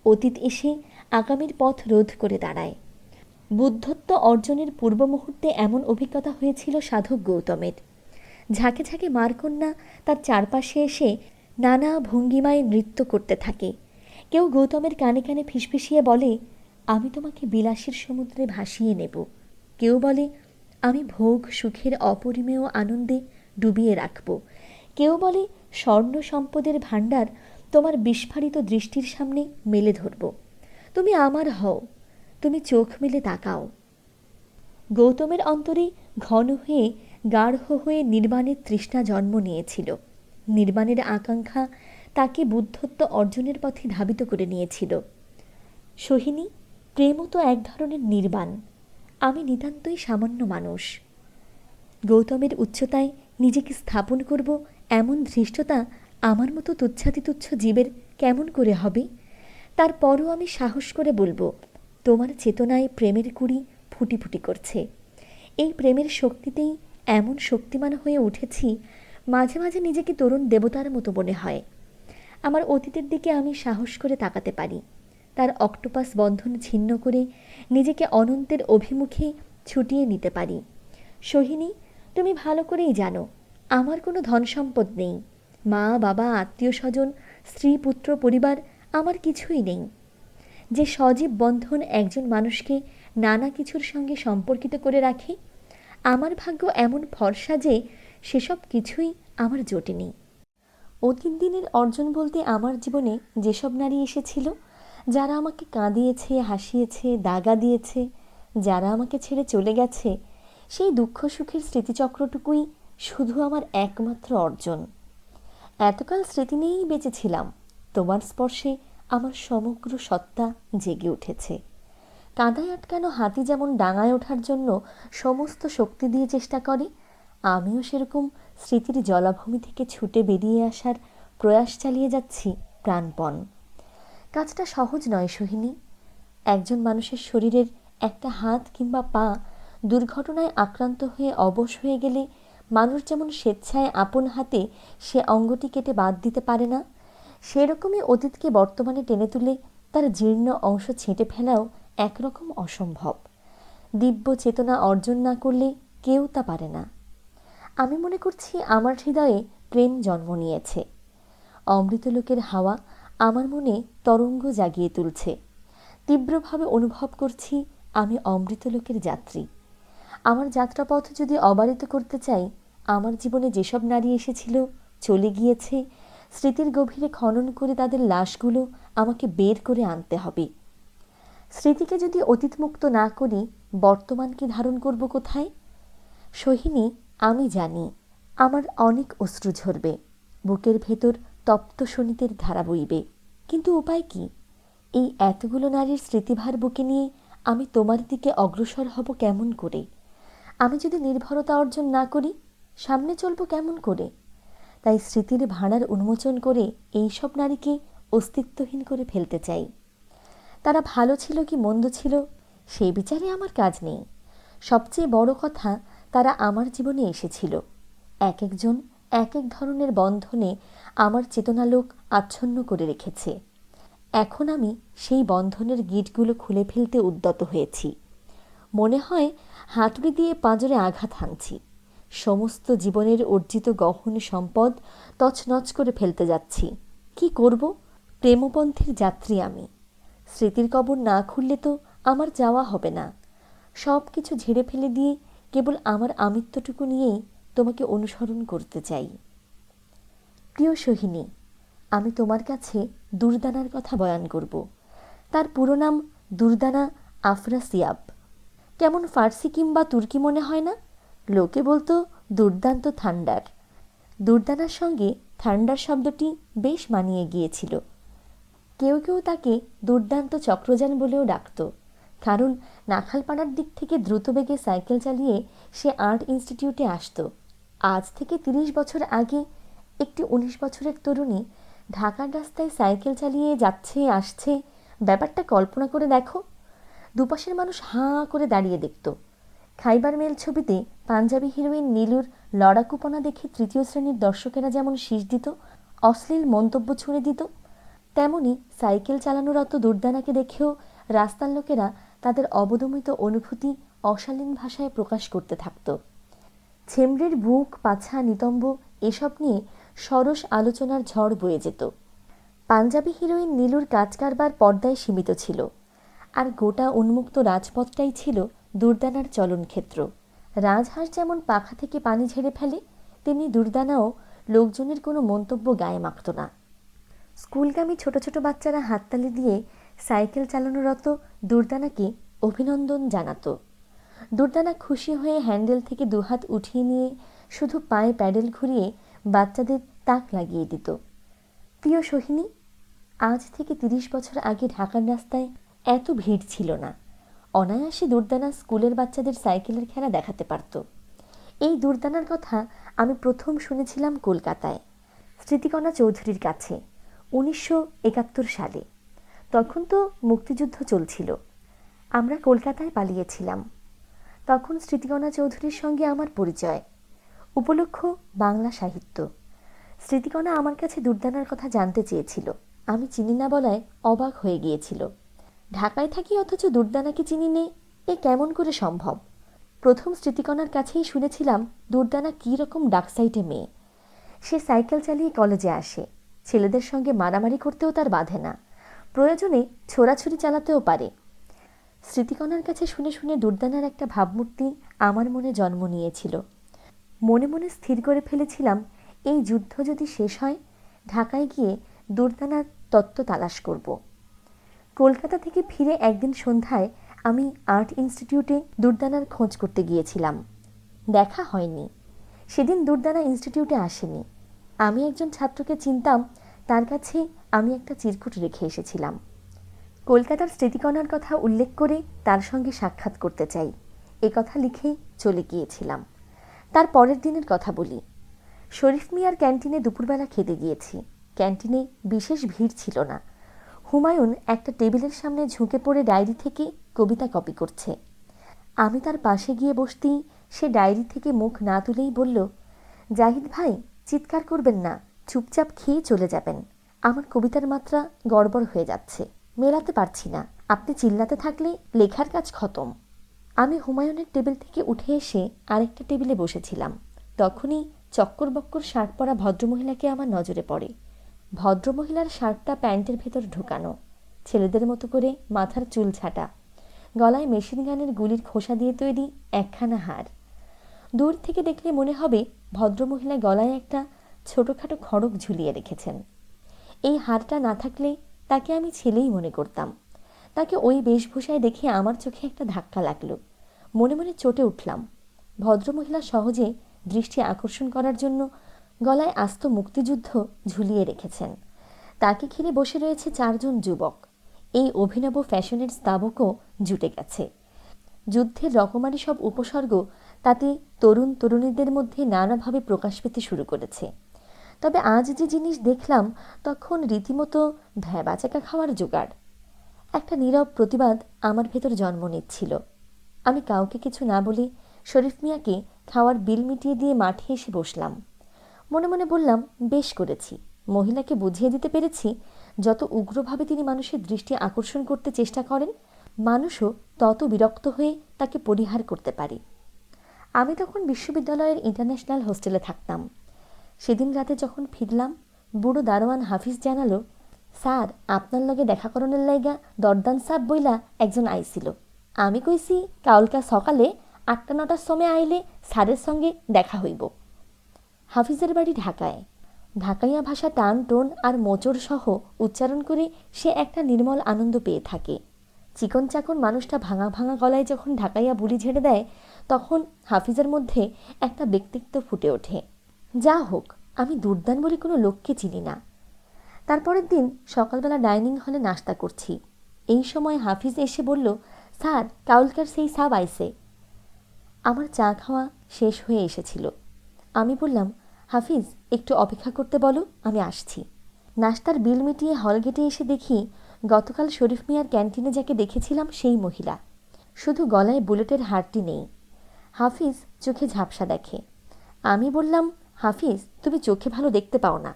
অতীত এসে আগামীর পথ রোধ করে দাঁড়ায়। বুদ্ধত্ব অর্জনের পূর্ব মুহূর্তে এমন অভিজ্ঞতা হয়েছিল সাধক গৌতমের। ঝাঁকে ঝাঁকে মারকন্যা তার চারপাশে এসে নানা ভঙ্গিমায় নৃত্য করতে থাকে। কেউ গৌতমের কানে কানে ফিসফিসিয়ে বলে, আমি তোমাকে বিলাসের সমুদ্রে ভাসিয়ে নেব। কেউ বলে, আমি ভোগ সুখের অপরিমেয় আনন্দে ডুবিয়ে রাখব। কেউ বলে, স্বর্ণ সম্পদের ভাণ্ডার তোমার বিস্ফারিত দৃষ্টির সামনে মেলে ধরব। তুমি আমার হও, তুমি চোখ মেলে তাকাও। গৌতমের অন্তরে ঘন হয়ে, গাঢ় হয়ে নির্বাণের তৃষ্ণা জন্ম নিয়েছিল। নির্বাণের আকাঙ্ক্ষা তাকে বুদ্ধত্ব অর্জনের পথে ধাবিত করে নিয়েছিল। সোহিনী, প্রেমও তো এক ধরনের নির্বাণ। আমি নিতান্তই সামান্য মানুষ। গৌতমের উচ্চতায় নিজেকে স্থাপন করব এমন ধৃষ্টতা আমার মতো তুচ্ছাতিতুচ্ছ জীবের কেমন করে হবে? তারপরও আমি সাহস করে বলবো, তোমার চেতনায় প্রেমের কুড়ি ফুটি ফুটি করছে। এই প্রেমের শক্তিতেই এমন শক্তিমান হয়ে উঠেছি, মাঝে মাঝে নিজেকে তরুণ দেবতার মতো মনে হয়। আমার অতীতের দিকে আমি সাহস করে তাকাতে পারি, তার অক্টোপাস বন্ধন ছিন্ন করে নিজেকে অনন্তের অভিমুখে ছুটিয়ে নিতে পারি। সোহিনী, তুমি ভালো করেই জানো আমার কোনো ধন সম্পদ নেই। মা বাবা আত্মীয় স্বজন স্ত্রী পুত্র পরিবার আমার কিছুই নেই। যে সজীব বন্ধন একজন মানুষকে নানা কিছুর সঙ্গে সম্পর্কিত করে রাখে, আমার ভাগ্য এমন ফর্সা যে সেসব কিছুই আমার জোটেনি। অতীত দিনের অর্জন বলতে আমার জীবনে যেসব নারী এসেছিল, যারা আমাকে কাঁদিয়েছে, হাসিয়েছে, দাগা দিয়েছে, যারা আমাকে ছেড়ে চলে গেছে, সেই দুঃখ সুখের স্মৃতিচক্রটুকুই শুধু আমার একমাত্র অর্জন। এতকাল স্মৃতি নিয়েই বেঁচেছিলাম, তোমার স্পর্শে আমার সমগ্র সত্তা জেগে উঠেছে। কাঁদায় আটকানো হাতি যেমন ডাঙায় ওঠার জন্য সমস্ত শক্তি দিয়ে চেষ্টা করে, আমিও সেরকম স্মৃতির জলাভূমি থেকে ছুটে বেরিয়ে আসার প্রয়াস চালিয়ে যাচ্ছি প্রাণপণ। কাজটা সহজ নয় সোহিনী। একজন মানুষের শরীরের একটা হাত কিংবা পা দুর্ঘটনায় আক্রান্ত হয়ে অবশ হয়ে গেলে মানুষ যেমন স্বেচ্ছায় আপন হাতে সে অঙ্গটি কেটে বাদ দিতে পারে না, সেরকমই অতীতকে বর্তমানে টেনে তুলে তার জীর্ণ অংশ ছেঁটে ফেলাও একরকম অসম্ভব। দিব্য চেতনা অর্জন না করলে কেউ তা পারে না। আমি মনে করছি আমার হৃদয়ে প্রেম জন্ম নিয়েছে। অমৃতলোকের হাওয়া আমার মনে তরঙ্গ জাগিয়ে তুলছে। তীব্রভাবে অনুভব করছি আমি অমৃতলোকের যাত্রী। আমার যাত্রাপথ যদি অবারিত করতে চাই, আমার জীবনে যেসব নারী এসেছিল, চলে গিয়েছে, স্মৃতির গভীরে খনন করে তাদের লাশগুলো আমাকে বের করে আনতে হবে। স্মৃতিকে যদি অতীতমুক্ত না করি, বর্তমানকে ধারণ করব কোথায়? সোহিনী, আমি জানি আমার অনেক অশ্রু ঝরবে, বুকের ভেতর তপ্ত শোণিতের ধারা বইবে, কিন্তু উপায় কি? এই এতগুলো নারীর স্মৃতিভার বুকে নিয়ে আমি তোমার দিকে অগ্রসর হব কেমন করে? আমি যদি নির্ভরতা অর্জন না করি, সামনে চলব কেমন করে? তাই স্মৃতির ভাঁড়ার উন্মোচন করে এইসব নারীকে অস্তিত্বহীন করে ফেলতে চাই। তারা ভালো ছিল কি মন্দ ছিল সেই বিচারে আমার কাজ নেই। সবচেয়ে বড় কথা, তারা আমার জীবনে এসেছিল। এক একজন এক এক ধরনের বন্ধনে আমার চেতনালোক আচ্ছন্ন করে রেখেছে। এখন আমি সেই বন্ধনের গিঁটগুলো খুলে ফেলতে উদ্যত হয়েছি। মনে হয় হাতুড়ি দিয়ে পাঁজরে আঘাত হানছি। সমস্ত জীবনের অর্জিত গহন সম্পদ তছনছ করে ফেলতে যাচ্ছি। কি করব? প্রেমপন্থীর যাত্রী আমি। স্মৃতির কবর না খুললে তো আমার যাওয়া হবে না। সব কিছু ঝেড়ে ফেলে দিয়ে কেবল আমার আমিত্বটুকু নিয়েই তোমাকে অনুসরণ করতে চাই। প্রিয় সোহিনী, আমি তোমার কাছে দুর্দানার কথা বয়ান করব। তার পুরো নাম দুর্দানা আফরাসিয়াব। কেমন ফার্সি কিংবা তুর্কি মনে হয় না? লোকে বলতো দুর্দান্ত থান্ডার। দুর্দানার সঙ্গে থান্ডার শব্দটি বেশ মানিয়ে গিয়েছিল। কেউ কেউ তাকে দুর্দান্ত চক্রযান বলেও ডাকত, কারণ নাখালপাড়ার দিক থেকে দ্রুতবেগে সাইকেল চালিয়ে সে আর্ট ইনস্টিটিউটে আসত। আজ থেকে ৩০ বছর আগে একটি ১৯ বছরের তরুণী ঢাকার রাস্তায় সাইকেল চালিয়ে যাচ্ছে আসছে, ব্যাপারটা কল্পনা করে দেখো। দুপাশের মানুষ হাঁ করে দাঁড়িয়ে দেখত। খাইবার মেল ছবিতে পাঞ্জাবি হিরোইন নীলুর লড়াকুপনা দেখে তৃতীয় শ্রেণীর দর্শকেরা যেমন শীষ দিত, অশ্লীল মন্তব্য ছুঁড়ে দিত, তেমনি সাইকেল চালানোরত দুর্দানাকে দেখেও রাস্তার লোকেরা তাদের অবদমিত অনুভূতি অশালীন ভাষায় প্রকাশ করতে থাকত। ছেমড়ের বুক, পাছা, নিতম্ব এসব নিয়ে সরস আলোচনার ঝড় বয়ে যেত। পাঞ্জাবি হিরোইন নীলুর কাজ কারবার পর্দায় সীমিত ছিল, আর গোটা উন্মুক্ত রাজপথটাই ছিল দুর্দানার চলনক্ষেত্র। রাজহাঁস যেমন পাখা থেকে পানি ঝেড়ে ফেলে, তেমনি দুর্দানাও লোকজনের কোনো মন্তব্য গায়ে মাখত না। স্কুলগামী ছোট ছোট বাচ্চারা হাততালি দিয়ে সাইকেল চালানোরত দুর্দানাকে অভিনন্দন জানাত। দুর্দানা খুশি হয়ে হ্যান্ডেল থেকে দুহাত উঠিয়ে নিয়ে শুধু পায়ে প্যাডেল ঘুরিয়ে বাচ্চাদের তাক লাগিয়ে দিত। প্রিয় সোহিনী, আজ থেকে ৩০ বছর আগে ঢাকার রাস্তায় এত ভিড় ছিল না। অনায়াসে দুর্দানা স্কুলের বাচ্চাদের সাইকেলের খেলা দেখাতে পারত। এই দুর্দানার কথা আমি প্রথম শুনেছিলাম কলকাতায়, স্মৃতিকণা চৌধুরীর কাছে ১৯৭১ সালে। তখন তো মুক্তিযুদ্ধ চলছিল। আমরা কলকাতায় পালিয়েছিলাম। তখন স্মৃতিকণা চৌধুরীর সঙ্গে আমার পরিচয়। উপলক্ষ বাংলা সাহিত্য। স্মৃতিকণা আমার কাছে দুর্দানার কথা জানতে চেয়েছিল। আমি চিনি না বলায় অবাক হয়ে গিয়েছিল। ঢাকায় থাকি অথচ দুর্দানাকে চিনি নে, এ কেমন করে সম্ভব? প্রথম স্মৃতিকণার কাছেই শুনেছিলাম দুর্দানা কী রকম ডাকসাইটে মেয়ে। সে সাইকেল চালিয়ে কলেজে আসে, ছেলেদের সঙ্গে মারামারি করতেও তার বাধে না, প্রয়োজনে ছোড়াছুরি চালাতেও পারে। স্মৃতিকণার কাছে শুনে শুনে দুর্দানার একটা ভাবমূর্তি আমার মনে জন্ম নিয়েছিল। মনে মনে স্থির করে ফেলেছিলাম, এই যুদ্ধ যদি শেষ হয় ঢাকায় গিয়ে দুর্দানার তত্ত্ব তালাশ করব। কলকাতা থেকে ফিরে একদিন সন্ধ্যায় আমি আর্ট ইনস্টিটিউটে দুর্দানার খোঁজ করতে গিয়েছিলাম। দেখা হয়নি। সেদিন দুর্দানা ইনস্টিটিউটে আসেনি। আমি একজন ছাত্রকে চিনতাম, তার কাছে আমি একটা চিরকুট রেখে এসেছিলাম। কলকাতার স্মৃতিকণার কথা উল্লেখ করে তার সঙ্গে সাক্ষাৎ করতে চাই, এ কথা লিখেই চলে গিয়েছিলাম। তার পরের দিনের কথা বলি। শরীফ মিয়ার ক্যান্টিনে দুপুরবেলা খেতে গিয়েছি। ক্যান্টিনে বিশেষ ভিড় ছিল না। হুমায়ুন একটা টেবিলের সামনে ঝুঁকে পড়ে ডায়েরি থেকে কবিতা কপি করছে। আমি তার পাশে গিয়ে বসতেই সে ডায়েরি থেকে মুখ না তুলেই বলল, জাহিদ ভাই, চিৎকার করবেন না, চুপচাপ খেয়ে চলে যাবেন। আমার কবিতার মাত্রা গড়বড় হয়ে যাচ্ছে, মেলাতে পারছি না। আপনি চিল্লাতে থাকলে লেখার কাজ খতম। আমি হুমায়ুনের টেবিল থেকে উঠে এসে আরেকটা টেবিলে বসেছিলাম। তখনই চক্কর বক্কর শার্ট পরা ভদ্রমহিলাকে আমার নজরে পড়ে। ভদ্রমহিলার শার্টটা প্যান্টের ভেতর ঢোকানো, ছেলেদের মতো করে মাথার চুল ছাটা, গলায় মেশিন গানের গুলির খোসা দিয়ে তৈরি একখানা হার। দূর থেকে দেখলে মনে হবে ভদ্রমহিলা গলায় একটা ছোটোখাটো খড়গ ঝুলিয়ে রেখেছেন। এই হারটা না থাকলে তাকে আমি ছেলেই মনে করতাম। তাকে ওই বেশভূষায় দেখে আমার চোখে একটা ধাক্কা লাগলো। মনে মনে চটে উঠলাম। ভদ্রমহিলা সহজে দৃষ্টি আকর্ষণ করার জন্য গলায় আস্ত মুক্তিযুদ্ধ ঝুলিয়ে রেখেছেন। তাকে ঘিরে বসে রয়েছে 4 জন যুবক। এই অভিনব ফ্যাশনের স্তাবকও জুটে গেছে। যুদ্ধের রকমারি সব উপসর্গ তাতে তরুণ তরুণীদের মধ্যে নানাভাবে প্রকাশ পেতে শুরু করেছে। তবে আজ যে জিনিস দেখলাম তখন রীতিমতো ভ্যাবাচাকা খাওয়ার জোগাড়। একটা নীরব প্রতিবাদ আমার ভেতর জন্ম নিচ্ছিল। আমি কাউকে কিছু না বলে শরীফ মিয়াকে খাওয়ার বিল মিটিয়ে দিয়ে মাঠে এসে বসলাম। মনে মনে বললাম, বেশ করেছি, মহিলাকে বুঝিয়ে দিতে পেরেছি যত উগ্রভাবে তিনি মানুষের দৃষ্টি আকর্ষণ করতে চেষ্টা করেন, মানুষও তত বিরক্ত হয়ে তাকে পরিহার করতে পারে। আমি তখন বিশ্ববিদ্যালয়ের ইন্টারন্যাশনাল হোস্টেলে থাকতাম। সেদিন রাতে যখন ফিরলাম, বুড়ো দারোয়ান হাফিজ জানালো, স্যার, আপনার লগে দেখা করণের লাইগা দরদান সাব বইলা একজন আইছিল। আমি কইছি কালকা সকালে 8টা-9টার সময় আইলে স্যারের সঙ্গে দেখা হইব। হাফিজের বাড়ি ঢাকায়। ঢাকাইয়া ভাষা টান টোন আর মোচড় সহ উচ্চারণ করে সে একটা নির্মল আনন্দ পেয়ে থাকে। চিকন চাকন মানুষটা ভাঙা ভাঙা গলায় যখন ঢাকাইয়া বুলি ঝেড়ে দেয়, তখন হাফিজের মধ্যে একটা ব্যক্তিত্ব ফুটে ওঠে। যা হোক, আমি দুর্দান বলে কোনো লোককে চিনি না। তারপরের দিন সকালবেলা ডাইনিং হলে নাস্তা করছি। এই সময় হাফিজ এসে বলল, স্যার, কাউলকার সেই সাব আইসে। আমার চা খাওয়া শেষ হয়ে এসেছিল। আমি বললাম, হাফিজ, একটু অপেক্ষা করতে বলো, আমি আসছি। নাস্তার বিল মিটিয়ে হলগেটে এসে দেখি গতকাল শরীফ মিয়ার ক্যান্টিনে যাকে দেখেছিলাম সেই মহিলা। শুধু গলায় বুলেটের হারটি নেই। হাফিজ চোখে ঝাপসা দেখে। আমি বললাম, হাফিজ, তুমি চোখে ভালো দেখতে পাও না,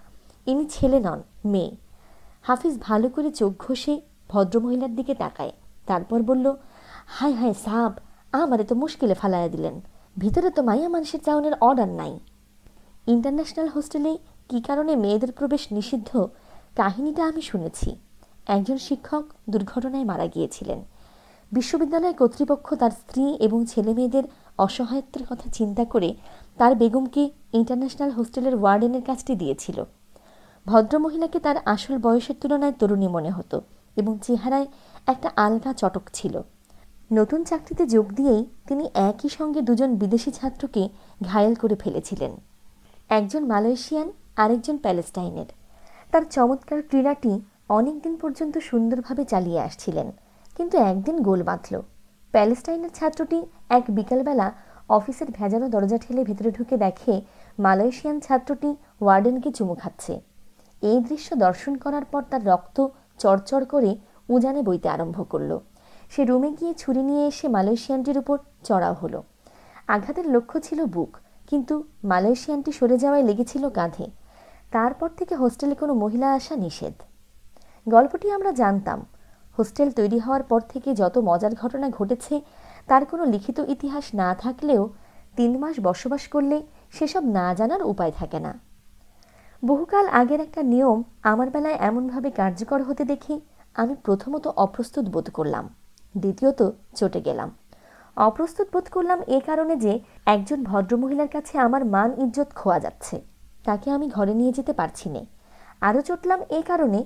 ইনি ছেলে নন, মেয়ে। হাফিজ ভালো করে চোখ ঘষে ভদ্রমহিলার দিকে তাকায়, তারপর বলল, হায় হায় সাব, আমারে তো মুশকিলে ফালাইয়া দিলেন। ভিতরে তো মাইয়া মানুষের চাউনের অর্ডার নাই। ইন্টারন্যাশনাল হোস্টেলে কী কারণে মেয়েদের প্রবেশ নিষিদ্ধ, কাহিনীটা আমি শুনেছি। একজন শিক্ষক দুর্ঘটনায় মারা গিয়েছিলেন। বিশ্ববিদ্যালয় কর্তৃপক্ষ তার স্ত্রী এবং ছেলে মেয়েদের অসহায়ত্বের কথা চিন্তা করে তার বেগমকে ইন্টারন্যাশনাল হোস্টেলের ওয়ার্ডেনের কাজটি দিয়েছিল। ভদ্রমহিলাকে তার আসল বয়সের তুলনায় তরুণী মনে হতো এবং চেহারায় একটা আলগা চটক ছিল। নতুন চাকরিতে যোগ দিয়েই তিনি একই সঙ্গে 2 জন বিদেশি ছাত্রকে ঘায়েল করে ফেলেছিলেন। একজন মালয়েশিয়ান, আরেকজন প্যালেস্টাইনের। তার চমৎকার ক্রীড়াটি অনেক দিন পর্যন্ত সুন্দরভাবে চালিয়ে আসছিলেন, কিন্তু একদিন গোল বাঁধল। প্যালেস্টাইনের ছাত্রটি এক বিকালবেলা অফিসের ভেজানো দরজা ঠেলে ভেতরে ঢুকে দেখে মালয়েশিয়ান ছাত্রটি ওয়ার্ডেনকে চুমু খাচ্ছে। এই দৃশ্য দর্শন করার পর তার রক্ত চড়চড় করে উজানে বইতে আরম্ভ করল। সে রুমে গিয়ে ছুরি নিয়ে এসে মালয়েশিয়ানটির উপর চড়াও হলো। আঘাতের লক্ষ্য ছিল বুক, কিন্তু মালয়েশিয়ানটি সরে যাওয়ায় লেগেছিল কাঁধে। তারপর থেকে হোস্টেলে কোনো মহিলা আসা নিষেধ। গল্পটি আমরা জানতাম। হোস্টেল তৈরি হওয়ার পর থেকে যত মজার ঘটনা ঘটেছে তার কোনো লিখিত ইতিহাস না থাকলেও 3 মাস বসবাস করলে সেসব না জানার উপায় থাকে না। বহুকাল আগের একটা নিয়ম আমার বেলায় এমনভাবে কার্যকর হতে দেখে আমি প্রথমত অপ্রস্তুত বোধ করলাম, দ্বিতীয়ত চটে গেলাম। অপ্রস্তুত বোধ করলাম এ কারণে যে একজন ভদ্রমহিলার কাছে আমার মান ইজ্জত খোয়া যাচ্ছে, তাকে আমি ঘরে নিয়ে যেতে পারছি না। আরও চটলাম এই কারণে,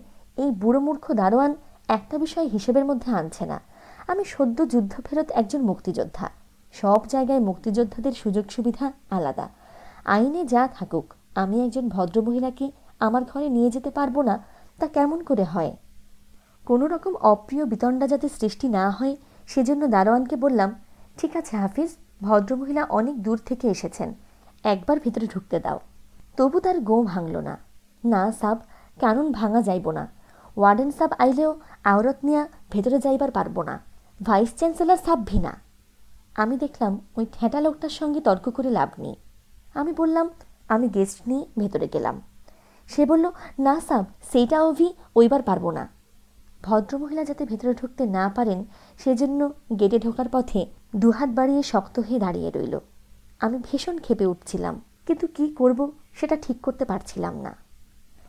এই বুড়ো মূর্খ দারোয়ান একটা বিষয় হিসেবের মধ্যে আনছে না। আমি সদ্য যুদ্ধ ফেরত একজন মুক্তিযোদ্ধা। সব জায়গায় মুক্তিযোদ্ধাদের সুযোগ সুবিধা আলাদা। আইনে যা থাকুক, আমি একজন ভদ্রমহিলাকে আমার ঘরে নিয়ে যেতে পারবো না, তা কেমন করে হয়? কোনো রকম অপ্রিয় বিতণ্ডা যাতে সৃষ্টি না হয় সেজন্য দারোয়ানকে বললাম, ঠিক আছে হাফিজ, ভদ্রমহিলা অনেক দূর থেকে এসেছেন, একবার ভিতরে ঢুকতে দাও। তবু তার গো ভাঙল না। না সাব, কানুন ভাঙা যাইব না। ওয়ার্ডেন সাব আইলেও আওরত নিয়া ভেতরে যাইবার পারবো না। ভাইস চ্যান্সেলর সাব ভিনা। আমি দেখলাম ওই ঠেঁটা লোকটার সঙ্গে তর্ক করে লাভ নেই। আমি বললাম, আমি গেস্ট নিয়ে ভেতরে গেলাম। সে বলল, না সাব, সেইটা অভি ওইবার পারবো না। ভদ্রমহিলা যাতে ভেতরে ঢুকতে না পারেন সেজন্য গেটে ঢোকার পথে দুহাত বাড়িয়ে শক্ত হয়ে দাঁড়িয়ে রইল। আমি ভীষণ ক্ষেপে উঠছিলাম, কিন্তু কি করব সেটা ঠিক করতে পারছিলাম না।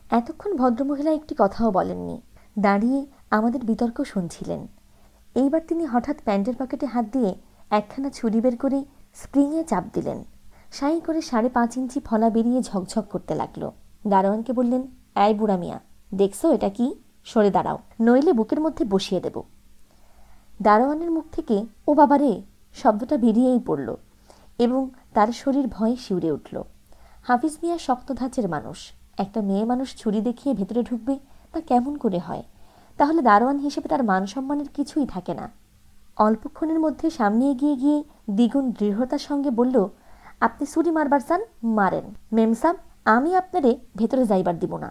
এতক্ষণ ভদ্রমহিলা একটি কথাও বলেননি, দাঁড়িয়ে আমাদের বিতর্ক শুনছিলেন। এইবার তিনি হঠাৎ প্যান্টের পকেটে হাত দিয়ে একখানা ছুরি বের করে স্প্রিংয়ে চাপ দিলেন। সাই করে 5.5 ইঞ্চি ফলা বেরিয়ে ঝকঝক করতে লাগলো। দারোয়ানকে বললেন, এই বুড়া মিয়া, দেখছো এটা কি? সরে দাঁড়াও, নইলে বুকের মধ্যে বসিয়ে দেব। দারোয়ানের মুখ থেকে ও বাবা রে শব্দটা বেরিয়েই পড়ল এবং তার শরীর ভয়ে শিউরে উঠল। হাফিজ মিয়া শক্ত ধাঁচের মানুষ, একটা মেয়ে মানুষ ছুরি দেখিয়ে ভেতরে ঢুকবে তা কেমন করে হয়? তাহলে দারোয়ান হিসেবে তার মান সম্মানের কিছুই থাকে না। অল্পক্ষণের মধ্যে সামনে এগিয়ে গিয়ে দ্বিগুণ দৃঢ়তার সঙ্গে বলল, আপনি ছুরি মারবার চান, মারেন। মেমসাব, আমি আপনারে ভেতরে যাইবার দিব না।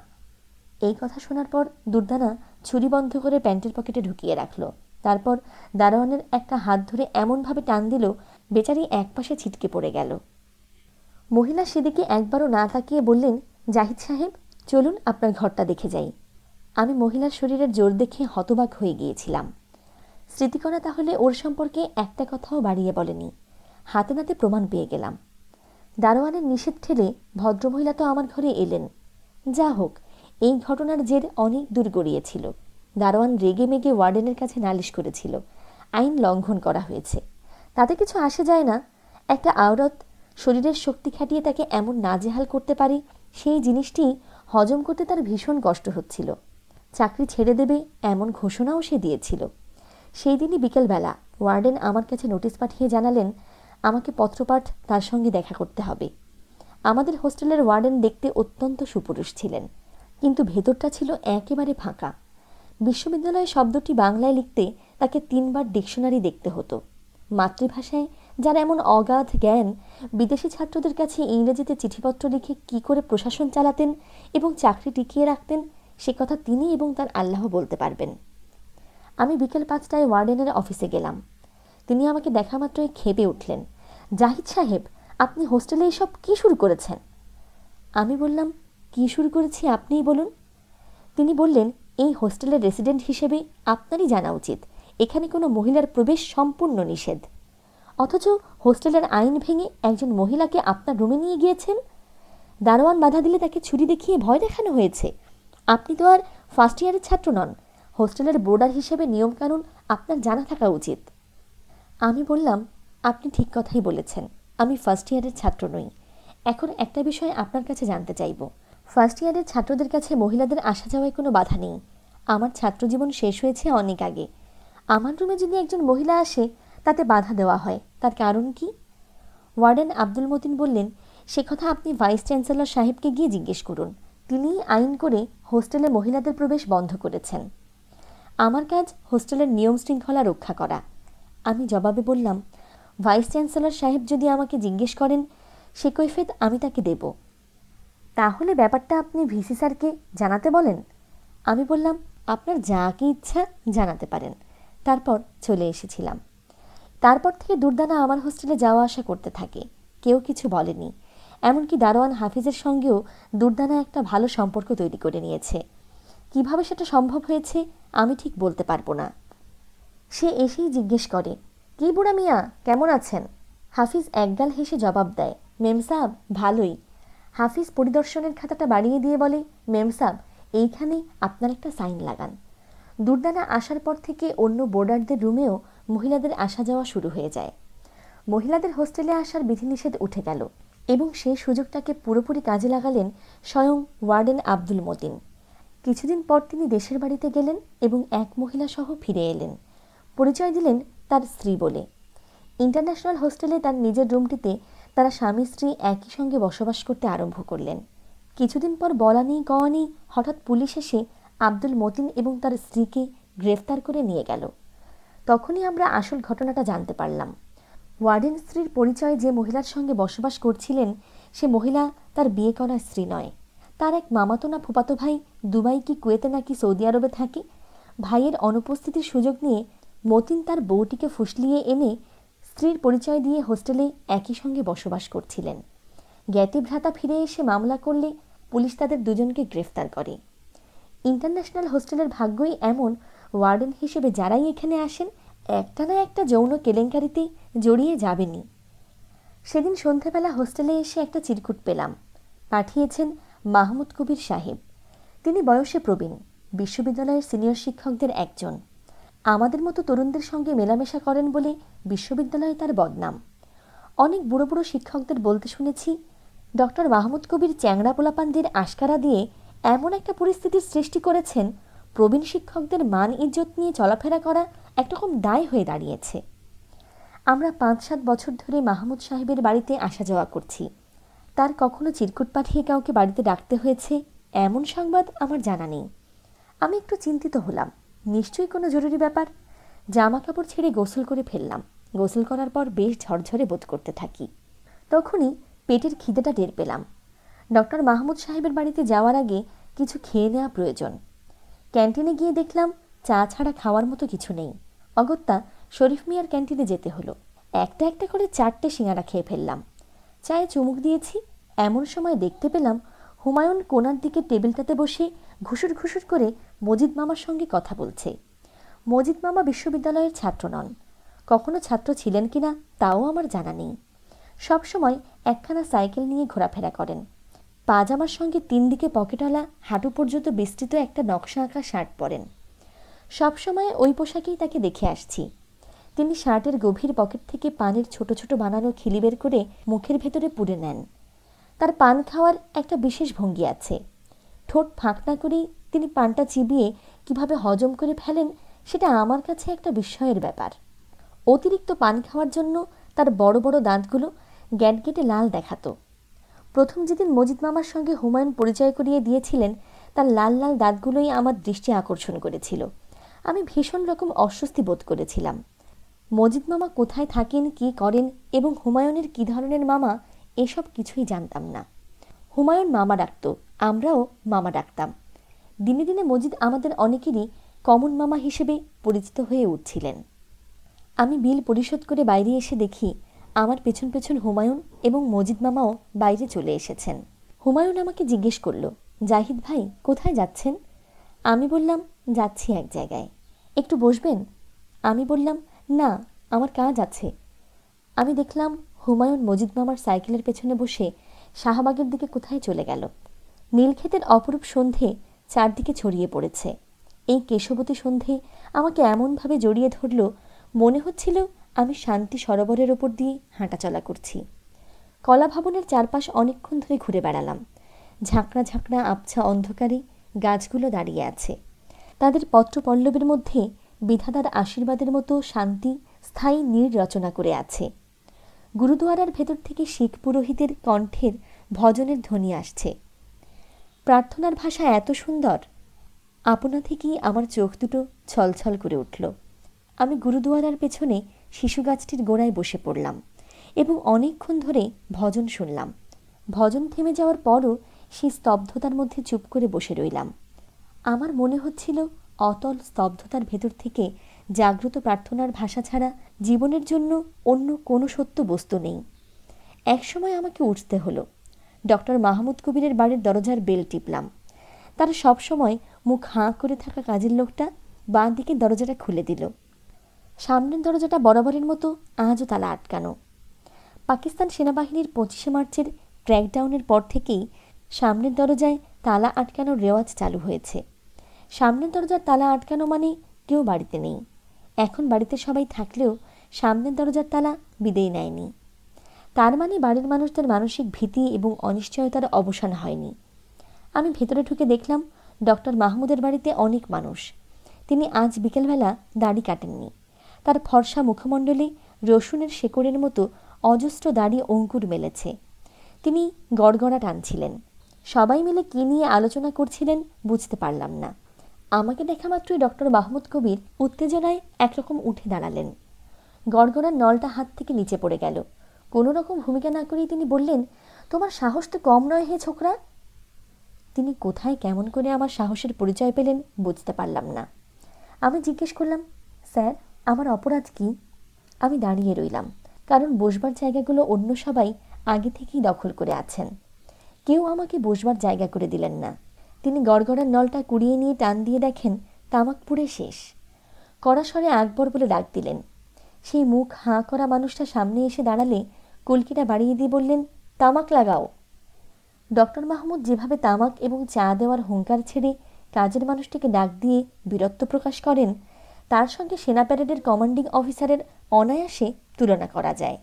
এই কথা শোনার পর দুর্দানা ছুরি বন্ধ করে প্যান্টের পকেটে ঢুকিয়ে রাখল। তারপর দারোয়ানের একটা হাত ধরে এমনভাবে টান দিল, বেচারি একপাশে ছিটকে পড়ে গেল। মহিলা সেদিকে একবারও না তাকিয়ে বললেন, জাহিদ সাহেব, চলুন আপনার ঘরটা দেখে যাই। আমি মহিলার শরীরের জোর দেখে হতবাক হয়ে গিয়েছিলাম। স্মৃতিকণা তাহলে ওর সম্পর্কে একটা কথাও বাড়িয়ে বলেনি। হাতে নাতে প্রমাণ পেয়ে গেলাম। দারোয়ানের নিষেধ ঠেলে ভদ্রমহিলা তো আমার ঘরে এলেন। যা হোক, এই ঘটনার জের অনেক দূর গড়িয়েছিল। দারোয়ান রেগে মেগে ওয়ার্ডেনের কাছে নালিশ করেছিল, আইন লঙ্ঘন করা হয়েছে। তাতে কিছু আসে যায় না। একটা আওরত শরীরের শক্তি খাটিয়ে তাকে এমন নাজেহাল করতে পারে, সেই জিনিসটি হজম করতে তার ভীষণ কষ্ট হচ্ছিল। চাকরি ছেড়ে দেবে এমন ঘোষণাও সে দিয়েছিল। সেই দিনই বিকেলবেলা ওয়ার্ডেন আমার কাছে নোটিশ পাঠিয়ে জানালেন আমাকে পত্রপাঠ তার সঙ্গে দেখা করতে হবে। আমাদের হোস্টেলের ওয়ার্ডেন দেখতে অত্যন্ত সুপুরুষ ছিলেন, কিন্তু ভেতরটা ছিল একেবারে ফাঁকা। বিশ্ববিদ্যালয় শব্দটি বাংলায় লিখতে তাকে 3 বার ডিকশনারি দেখতে হতো। মাতৃভাষায় যার এমন অগাধ জ্ঞান, বিদেশি ছাত্রদের কাছে ইংরেজিতে চিঠিপত্র লিখে কি করে প্রশাসন চালাতেন এবং চাকরি টিকিয়ে রাখতেন সে কথা তিনি এবং তার আল্লাহ বলতে পারবেন। আমি বিকেল 5টায় ওয়ার্ডেনের অফিসে গেলাম। তিনি আমাকে দেখা মাত্রই ক্ষেপে উঠলেন, জাহিদ সাহেব, আপনি হোস্টেলে এসব কি শুরু করেছেন? আমি বললাম, কি শুরু করেছি আপনিই বলুন। তিনি বললেন, এই হোস্টেলের রেসিডেন্ট হিসেবে আপনারই জানা উচিত এখানে কোনো মহিলার প্রবেশ সম্পূর্ণ নিষেধ। অথচ হোস্টেলের আইন ভেঙে একজন মহিলাকে আপনার রুমে নিয়ে গিয়েছেন। দারোয়ান বাধা দিলে তাকে ছুরি দেখিয়ে ভয় দেখানো হয়েছে। আপনি তো আর ফার্স্ট ইয়ারের ছাত্র নন, হোস্টেলের বোর্ডার হিসেবে নিয়মকানুন আপনার জানা থাকা উচিত। আমি বললাম, আপনি ঠিক কথাই বলেছেন, আমি ফার্স্ট ইয়ারের ছাত্র নই। এখন একটা বিষয় আপনার কাছে জানতে চাইব। ফার্স্ট ইয়ারের ছাত্রদের কাছে মহিলাদের আসা যাওয়ায় কোনো বাধা নেই। আমার ছাত্রজীবন শেষ হয়েছে অনেক আগে। আমার রুমে যদি একজন মহিলা আসে তাতে বাধা দেওয়া হয়, তার কারণ কি? ওয়ার্ডেন আব্দুল মতিন বললেন, সে কথা আপনি ভাইস চ্যান্সেলর সাহেবকে গিয়ে জিজ্ঞেস করুন। তিনিই আইন করে হোস্টেলে মহিলাদের প্রবেশ বন্ধ করেছেন। আমার কাজ হোস্টেলের নিয়ম শৃঙ্খলা রক্ষা করা। আমি জবাবে বললাম, ভাইস চ্যান্সেলর সাহেব যদি আমাকে জিজ্ঞেস করেন সে কৈফিয়ত আমি তাকে দেব। তাহলে ব্যাপারটা আপনি ভিসি স্যারকে জানাতে বলেন। আমি বললাম, আপনার যাকে ইচ্ছা জানাতে পারেন। তারপর চলে এসেছিলাম। তারপর থেকে দুর্দানা আমার হোস্টেলে যাওয়া আসা করতে থাকে। কেউ কিছু বলেনি। এমনকি দারোয়ান হাফিজের সঙ্গেও দুর্দানা একটা ভালো সম্পর্ক তৈরি করে নিয়েছে। কিভাবে সেটা সম্ভব হয়েছে আমি ঠিক বলতে পারবো না। সে এসেই জিজ্ঞেস করে, কি বুড়া মিয়া, কেমন আছেন? হাফিজ একগাল হেসে জবাব দেয়, মেম সাহেব ভালোই। হাফিজ পরিদর্শনের খাতাটা বাড়িয়ে দিয়ে বলে, মেম সাহেব এইখানে আপনার একটা সাইন লাগান। দুর্দানা আসার পর থেকে অন্য বোর্ডারদের রুমেও মহিলাদের আসা যাওয়া শুরু হয়ে যায়। মহিলাদের হোস্টেলে আসার বিধিনিষেধ উঠে গেল এবং সেই সুযোগটাকে পুরোপুরি কাজে লাগালেন স্বয়ং ওয়ার্ডেন আব্দুল মতিন। কিছুদিন পর তিনি দেশের বাড়িতে গেলেন এবং এক মহিলা সহ ফিরে এলেন। পরিচয় দিলেন তার স্ত্রী বলে। ইন্টারন্যাশনাল হোস্টেলে তার নিজের রুমটিতে তারা স্বামী স্ত্রী একই সঙ্গে বসবাস করতে আরম্ভ করলেন। কিছুদিন পর বলা নেই কওয়া নেই হঠাৎ পুলিশ এসে আব্দুল মতিন এবং তার স্ত্রীকে গ্রেফতার করে নিয়ে গেল। তখনই আমরা আসল ঘটনাটা জানতে পারলাম। ওয়ার্ডেন স্ত্রীর পরিচয় যে মহিলার সঙ্গে বসবাস করছিলেন সে মহিলা তার বিয়ে করা স্ত্রী নয়। তার এক মামাতো না ফুপাতো ভাই দুবাই কি কুয়েতে নাকি সৌদি আরবে থাকে। ভাইয়ের অনুপস্থিতির সুযোগ নিয়ে মতিন তার বউটিকে ফুসলিয়ে এনে স্ত্রীর পরিচয় দিয়ে হোস্টেলে একই সঙ্গে বসবাস করছিলেন। জ্ঞাতি ভ্রাতা ফিরে এসে মামলা করলে পুলিশ তাদের দুজনকে গ্রেফতার করে। ইন্টারন্যাশনাল হোস্টেলের ভাগ্যই এমন, ওয়ার্ডেন হিসেবে যারাই এখানে আসেন একটা না একটা যৌন কেলেঙ্কারিতে জড়িয়ে যাবেনই। সেদিন সন্ধ্যাবেলা হোস্টেলে এসে একটা চিরকুট পেলাম। পাঠিয়েছেন মাহমুদ কবির সাহেব। তিনি বয়সে প্রবীণ, বিশ্ববিদ্যালয়ের সিনিয়র শিক্ষকদের একজন। আমাদের মতো তরুণদের সঙ্গে মেলামেশা করেন বলে বিশ্ববিদ্যালয়ে তার বদনাম। অনেক বুড়ো বুড়ো শিক্ষকদের বলতে শুনেছি, ডক্টর মাহমুদ কবির চ্যাংড়া পোলাপানদের আশকারা দিয়ে এমন একটা পরিস্থিতির সৃষ্টি করেছেন, প্রবীণ শিক্ষকদের মান ইজ্জত নিয়ে চলাফেরা করা একরকম দায় হয়ে দাঁড়িয়েছে। আমরা 5-7 বছর ধরে মাহমুদ সাহেবের বাড়িতে আসা যাওয়া করছি। তার কখনো চিরকুট পাঠিয়ে কাউকে বাড়িতে ডাকতে হয়েছে এমন সংবাদ আমার জানা নেই। আমি একটু চিন্তিত হলাম, নিশ্চয়ই কোনো জরুরি ব্যাপার। জামা কাপড় ছেড়ে গোসল করে ফেললাম। গোসল করার পর বেশ ঝরঝরে বোধ করতে থাকি। তখনই পেটের খিদেটা টের পেলাম। ডক্টর মাহমুদ সাহেবের বাড়িতে যাওয়ার আগে কিছু খেয়ে নেওয়া প্রয়োজন। ক্যান্টিনে গিয়ে দেখলাম চা ছাড়া খাওয়ার মতো কিছু নেই। অগত্যা শরীফ মিয়ার ক্যান্টিনে যেতে হলো। একটা একটা করে 4টে সিঙাড়া খেয়ে ফেললাম। চায়ে চুমুক দিয়েছি, এমন সময় দেখতে পেলাম হুমায়ুন কোণার দিকে টেবিলটাতে বসে ঘুষুর ঘুষুর করে মজিদ মামার সঙ্গে কথা বলছে। মজিদ মামা বিশ্ববিদ্যালয়ের ছাত্র নন, কখনো ছাত্র ছিলেন কিনা তাও আমার জানা নেই। সবসময় একখানা সাইকেল নিয়ে ঘোরাফেরা করেন। পাজামার সঙ্গে 3 দিকে পকেটওয়ালা হাঁটু পর্যন্ত বিস্তৃত একটা নকশা আঁকা শার্ট পরেন। সবসময় ওই পোশাকেই তাকে দেখে আসছি। তিনি শার্টের গভীর পকেট থেকে পানের ছোট ছোট বানানো খিলি বের করে মুখের ভেতরে পুরে নেন। তার পান খাওয়ার একটা বিশেষ ভঙ্গি আছে। ঠোঁট ফাঁক না করেই তিনি পানটা চিবিয়ে কিভাবে হজম করে ফেলেন সেটা আমার কাছে একটা বিস্ময়ের ব্যাপার। অতিরিক্ত পান খাওয়ার জন্য তার বড় বড় দাঁতগুলো গ্যাটগেটে লাল দেখাতো। প্রথম যেদিন মজিদ মামার সঙ্গে হুমায়ুন পরিচয় করিয়ে দিয়েছিলেন তার লাল লাল দাঁতগুলোই আমার দৃষ্টি আকর্ষণ করেছিল। আমি ভীষণ রকম অস্বস্তি বোধ করেছিলাম। মজিদ মামা কোথায় থাকেন, কী করেন এবং হুমায়ুনের কী ধরনের মামা এসব কিছুই জানতাম না। হুমায়ুন মামা ডাকত, আমরাও মামা ডাকতাম। দিনে দিনে মজিদ আমাদের অনেকেরই কমন মামা হিসেবে পরিচিত হয়ে উঠছিলেন। আমি বিল পরিশোধ করে বাইরে এসে দেখি আমার পেছন পেছন হুমায়ুন এবং মজিদ মামাও বাইরে চলে এসেছেন। হুমায়ুন আমাকে জিজ্ঞেস করল, জাহিদ ভাই কোথায় যাচ্ছেন? আমি বললাম, যাচ্ছি এক জায়গায়। একটু বসবেন? আমি বললাম, না, আমার কাজ আছে। আমি দেখলাম হুমায়ুন মজিদ মামার সাইকেলের পেছনে বসে শাহবাগের দিকে কোথায় চলে গেল। নীলক্ষেতের অপরূপ সন্ধে চারদিকে ছড়িয়ে পড়েছে। এই কেশবতী সন্ধে আমাকে এমনভাবে জড়িয়ে ধরল, মনে হচ্ছিল আমি শান্তি সরোবরের ওপর দিয়ে হাঁটাচলা করছি। কলা ভবনের চারপাশ অনেকক্ষণ ধরে ঘুরে বেড়ালাম। ঝাঁকড়া ঝাঁকড়া আবছা অন্ধকারে গাছগুলো দাঁড়িয়ে আছে। তাদের পত্রপল্লবের মধ্যে বিধাতার আশীর্বাদের মতো শান্তি স্থায়ী নীড় রচনা করে আছে। গুরুদুয়ারার ভেতর থেকে শিখ পুরোহিতের কণ্ঠের ভজনের ধ্বনি আসছে। প্রার্থনার ভাষা এত সুন্দর, আপনা থেকেই আমার চোখ দুটো ছলছল করে উঠল। আমি গুরুদুয়ারার পেছনে শিশু গাছটির গোড়ায় বসে পড়লাম এবং অনেকক্ষণ ধরে ভজন শুনলাম। ভজন থেমে যাওয়ার পরও সেই স্তব্ধতার মধ্যে চুপ করে বসে রইলাম। আমার মনে হচ্ছিল অতল স্তব্ধতার ভেতর থেকে জাগ্রত প্রার্থনার ভাষা ছাড়া জীবনের জন্য অন্য কোনো সত্য বস্তু নেই। একসময় আমাকে উঠতে হলো। ডক্টর মাহমুদ কবিরের বাড়ির দরজার বেল টিপলাম। তারা সবসময় মুখ হাঁ করে থাকা কাজের লোকটা বাঁ দিকে দরজাটা খুলে দিল। সামনের দরজাটা বরাবরের মতো আজও তালা আটকানো। পাকিস্তান সেনাবাহিনীর 25শে মার্চের ক্র্যাকডাউনের পর থেকেই সামনের দরজায় তালা আটকানোর রেওয়াজ চালু হয়েছে। সামনের দরজার তালা আটকানো মানে কেউ বাড়িতে নেই। এখন বাড়িতে সবাই থাকলেও সামনের দরজার তালা বিদেয় নেয়নি। তার মানে বাড়ির মানুষদের মানসিক ভীতি এবং অনিশ্চয়তার অবসান হয়নি। আমি ভেতরে ঢুকে দেখলাম ডক্টর মাহমুদের বাড়িতে অনেক মানুষ। তিনি আজ বিকেলবেলা দাড়ি কাটেননি। তার ফর্সা মুখমণ্ডলে রসুনের শেকড়ের মতো অজস্র দাড়ি অঙ্কুর মেলেছে। তিনি গড়গড়া টানছিলেন। সবাই মিলে কী নিয়ে আলোচনা করছিলেন বুঝতে পারলাম না। আমাকে দেখা মাত্রই ডক্টর মাহমুদ কবির উত্তেজনায় একরকম উঠে দাঁড়ালেন। গড়গড়ার নলটা হাত থেকে নিচে পড়ে গেল। কোনো রকম ভূমিকা না করেই তিনি বললেন, তোমার সাহস তো কম নয় হে ছোকরা। তিনি কোথায় কেমন করে আমার সাহসের পরিচয় পেলেন বুঝতে পারলাম না। আমি জিজ্ঞেস করলাম, স্যার আমার অপরাধ কি? আমি দাঁড়িয়ে রইলাম, কারণ বসবার জায়গাগুলো অন্য সবাই আগে থেকেই দখল করে আছেন। কেউ আমাকে বসবার জায়গা করে দিলেন না। তিনি গড়গড়ার নলটা কুড়িয়ে নিয়ে টান দিয়ে দেখেন তামাক পুড়ে শেষ। কড়া স্বরে আকবর বলে ডাক দিলেন। সেই মুখ হাঁ করা মানুষটা সামনে এসে দাঁড়ালে কলকিটা বাড়িয়ে দিয়ে বললেন, তামাক লাগাও। ডক্টর মাহমুদ যেভাবে তামাক এবং চা দেওয়ার হুঙ্কার ছেড়ে কাজের মানুষটিকে ডাক দিয়ে বীরত্ব প্রকাশ করেন, তার সঙ্গে সেনা প্যারেডের কমান্ডিং অফিসারের অনায়াসে তুলনা করা যায়।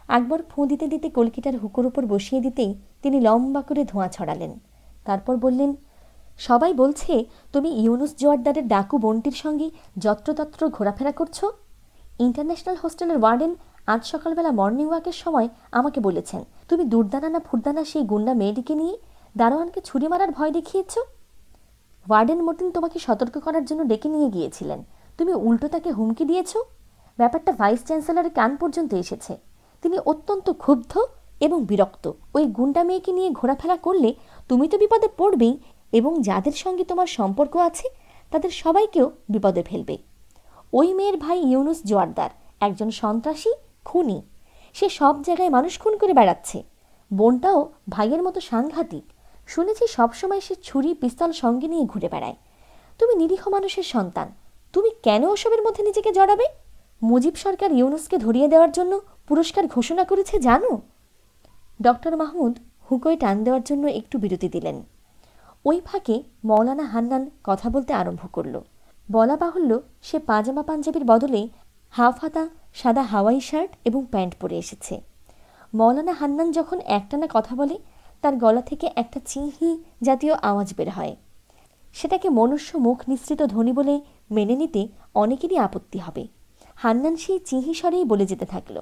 আকবর ফুঁ দিতে দিতে কলকিটার হুকোর উপর বসিয়ে দিতেই তিনি লম্বা করে ধোঁয়া ছড়ালেন। তারপর বললেন, সবাই বলছে তুমি ইউনুস জোয়ারদারের ডাকু বোনটির সঙ্গে যত্রতত্র ঘোরাফেরা করছো। ইন্টারন্যাশনাল হোস্টেলের ওয়ার্ডেন আজ সকালবেলা মর্নিং ওয়াকের সময় আমাকে বলেছেন তুমি দুর্দানা না ফুরদানা সেই গুন্ডা মেয়েটিকে নিয়ে দারোয়ানকে ছুরি মারার ভয় দেখিয়েছ। ওয়ার্ডেন মর্তিন তোমাকে সতর্ক করার জন্য ডেকে নিয়ে গিয়েছিলেন, তুমি উল্টো তাকে হুমকি দিয়েছ। ব্যাপারটা ভাইস চ্যান্সেলরের কান পর্যন্ত এসেছে। তিনি অত্যন্ত ক্ষুব্ধ এবং বিরক্ত। ওই গুন্ডা মেয়েকে নিয়ে ঘোরাফেরা করলে তুমি তো বিপদে পড়বেই, এবং যাদের সঙ্গে তোমার সম্পর্ক আছে তাদের সবাইকেও বিপদে ফেলবে। ওই মেয়ের ভাই ইউনুস জোয়ারদার একজন সন্ত্রাসী, খুনি। সে সব জায়গায় মানুষ খুন করে বেড়াচ্ছে। বোনটাও ভাইয়ের মতো সাংঘাতিক। শুনেছি সবসময় সে ছুরি পিস্তল সঙ্গে নিয়ে ঘুরে বেড়ায়। তুমি নিরীহ মানুষের সন্তান, তুমি কেন ওসবের মধ্যে নিজেকে জড়াবে? মুজিব সরকার ইউনুসকে ধরিয়ে দেওয়ার জন্য পুরস্কার ঘোষণা করেছে জানো? ডক্টর মাহমুদ হুঁকোয় টান দেওয়ার জন্য একটু বিরতি দিলেন। ওই ফাঁকে মৌলানা হান্নান কথা বলতে আরম্ভ করল। বলা বাহুল্য, সে পাজামা পাঞ্জাবির বদলে হাফ হাতা সাদা হাওয়াই শার্ট এবং প্যান্ট পরে এসেছে। মৌলানা হান্নান যখন একটানা কথা বলে তার গলা থেকে একটা চিহি জাতীয় আওয়াজ বের হয়। সেটাকে মনুষ্য মুখ নিঃসৃত ধ্বনি বলে মেনে নিতে অনেকেরই আপত্তি হবে। হান্নান সেই চিহি স্বরেই বলে যেতে থাকল,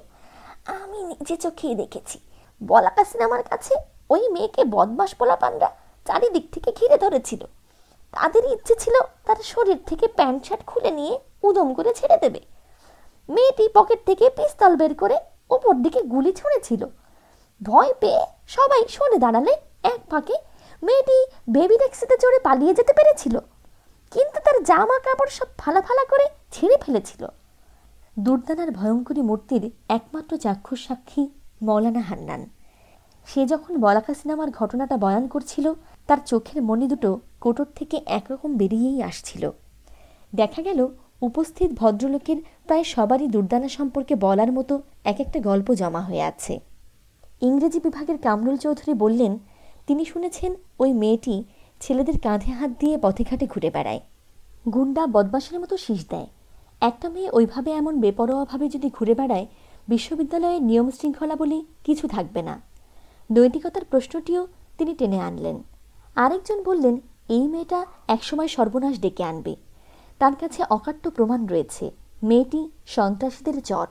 আমি নিজে চোখেই দেখেছি বলাকা সিনেমার কাছে ওই মেয়েকে বদমাস পোলাপানরা চারিদিক থেকে ঘিরে ধরেছিল। তাদের ইচ্ছে ছিল তার শরীর থেকে প্যান্ট শার্ট খুলে নিয়ে উদম করে ছেড়ে দেবে। মেয়েটি পকেট থেকে পিস্তল বের করে উপর দিকে গুলি ছুঁড়েছিল। ভয় পেয়ে সবাই সরে দাঁড়ালে এক ফাঁকে মেয়েটি বেবি ট্যাক্সিতে চড়ে পালিয়ে যেতে পেরেছিল, কিন্তু তার জামা কাপড় সব ফালা ফালা করে ছিঁড়ে ফেলেছিল। দুর্দানার ভয়ঙ্করী মূর্তির একমাত্র চাক্ষুষ সাক্ষী মৌলানা হান্নান। সে যখন বলাকা সিনেমার ঘটনাটা বয়ান করছিল তার চোখের মণি দুটো কোটর থেকে একরকম বেরিয়েই আসছিল। দেখা গেল উপস্থিত ভদ্রলোকের প্রায় সবারই দুর্দানা সম্পর্কে বলার মতো এক একটা গল্প জমা হয়ে আছে। ইংরেজি বিভাগের কামরুল চৌধুরী বললেন, তিনি শুনেছেন ওই মেয়েটি ছেলেদের কাঁধে হাত দিয়ে পথে ঘাটে ঘুরে বেড়ায়, গুন্ডা বদমাশের মতো শীষ দেয়। একটা মেয়ে ওইভাবে এমন বেপরোয়াভাবে যদি ঘুরে বেড়ায়, বিশ্ববিদ্যালয়ের নিয়ম শৃঙ্খলা বলে কিছু থাকবে না। নৈতিকতার প্রশ্নটিও তিনি টেনে আনলেন। আরেকজন বললেন, এই মেয়েটা একসময় সর্বনাশ ডেকে আনবে। তার কাছে অকাট্য প্রমাণ রয়েছে, মেয়েটি সন্ত্রাসীদের চর।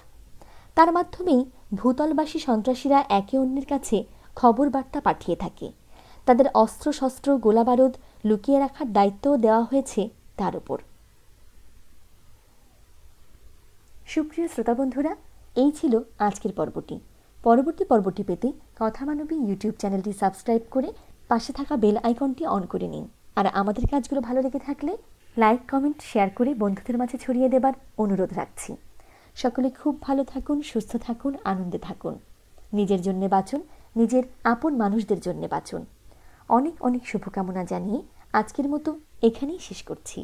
তার মাধ্যমেই ভূতলবাসী সন্ত্রাসীরা একে অন্যের কাছে খবর বার্তা পাঠিয়ে থাকে। তাদের অস্ত্রশস্ত্র গোলাবারুদ লুকিয়ে রাখার দায়িত্বও দেওয়া হয়েছে তার উপর। সুপ্রিয় শ্রোতা বন্ধুরা, এই ছিল আজকের পর্বটি। পরবর্তী পর্বটি পেতে কথা মানবী ইউটিউব চ্যানেলটি সাবস্ক্রাইব করে পাশে থাকা বেল আইকনটি অন করে নিন। আর আমাদের কাজগুলো ভালো লেগে থাকলে লাইক, কমেন্ট, শেয়ার করে বন্ধুদের মাঝে ছড়িয়ে দেবার অনুরোধ রাখছি। সকলে খুব ভালো থাকুন, সুস্থ থাকুন, আনন্দে থাকুন। নিজের জন্যে বাঁচুন, নিজের আপন মানুষদের জন্যে বাঁচুন। অনেক অনেক শুভকামনা জানিয়ে আজকের মতো এখানেই শেষ করছি।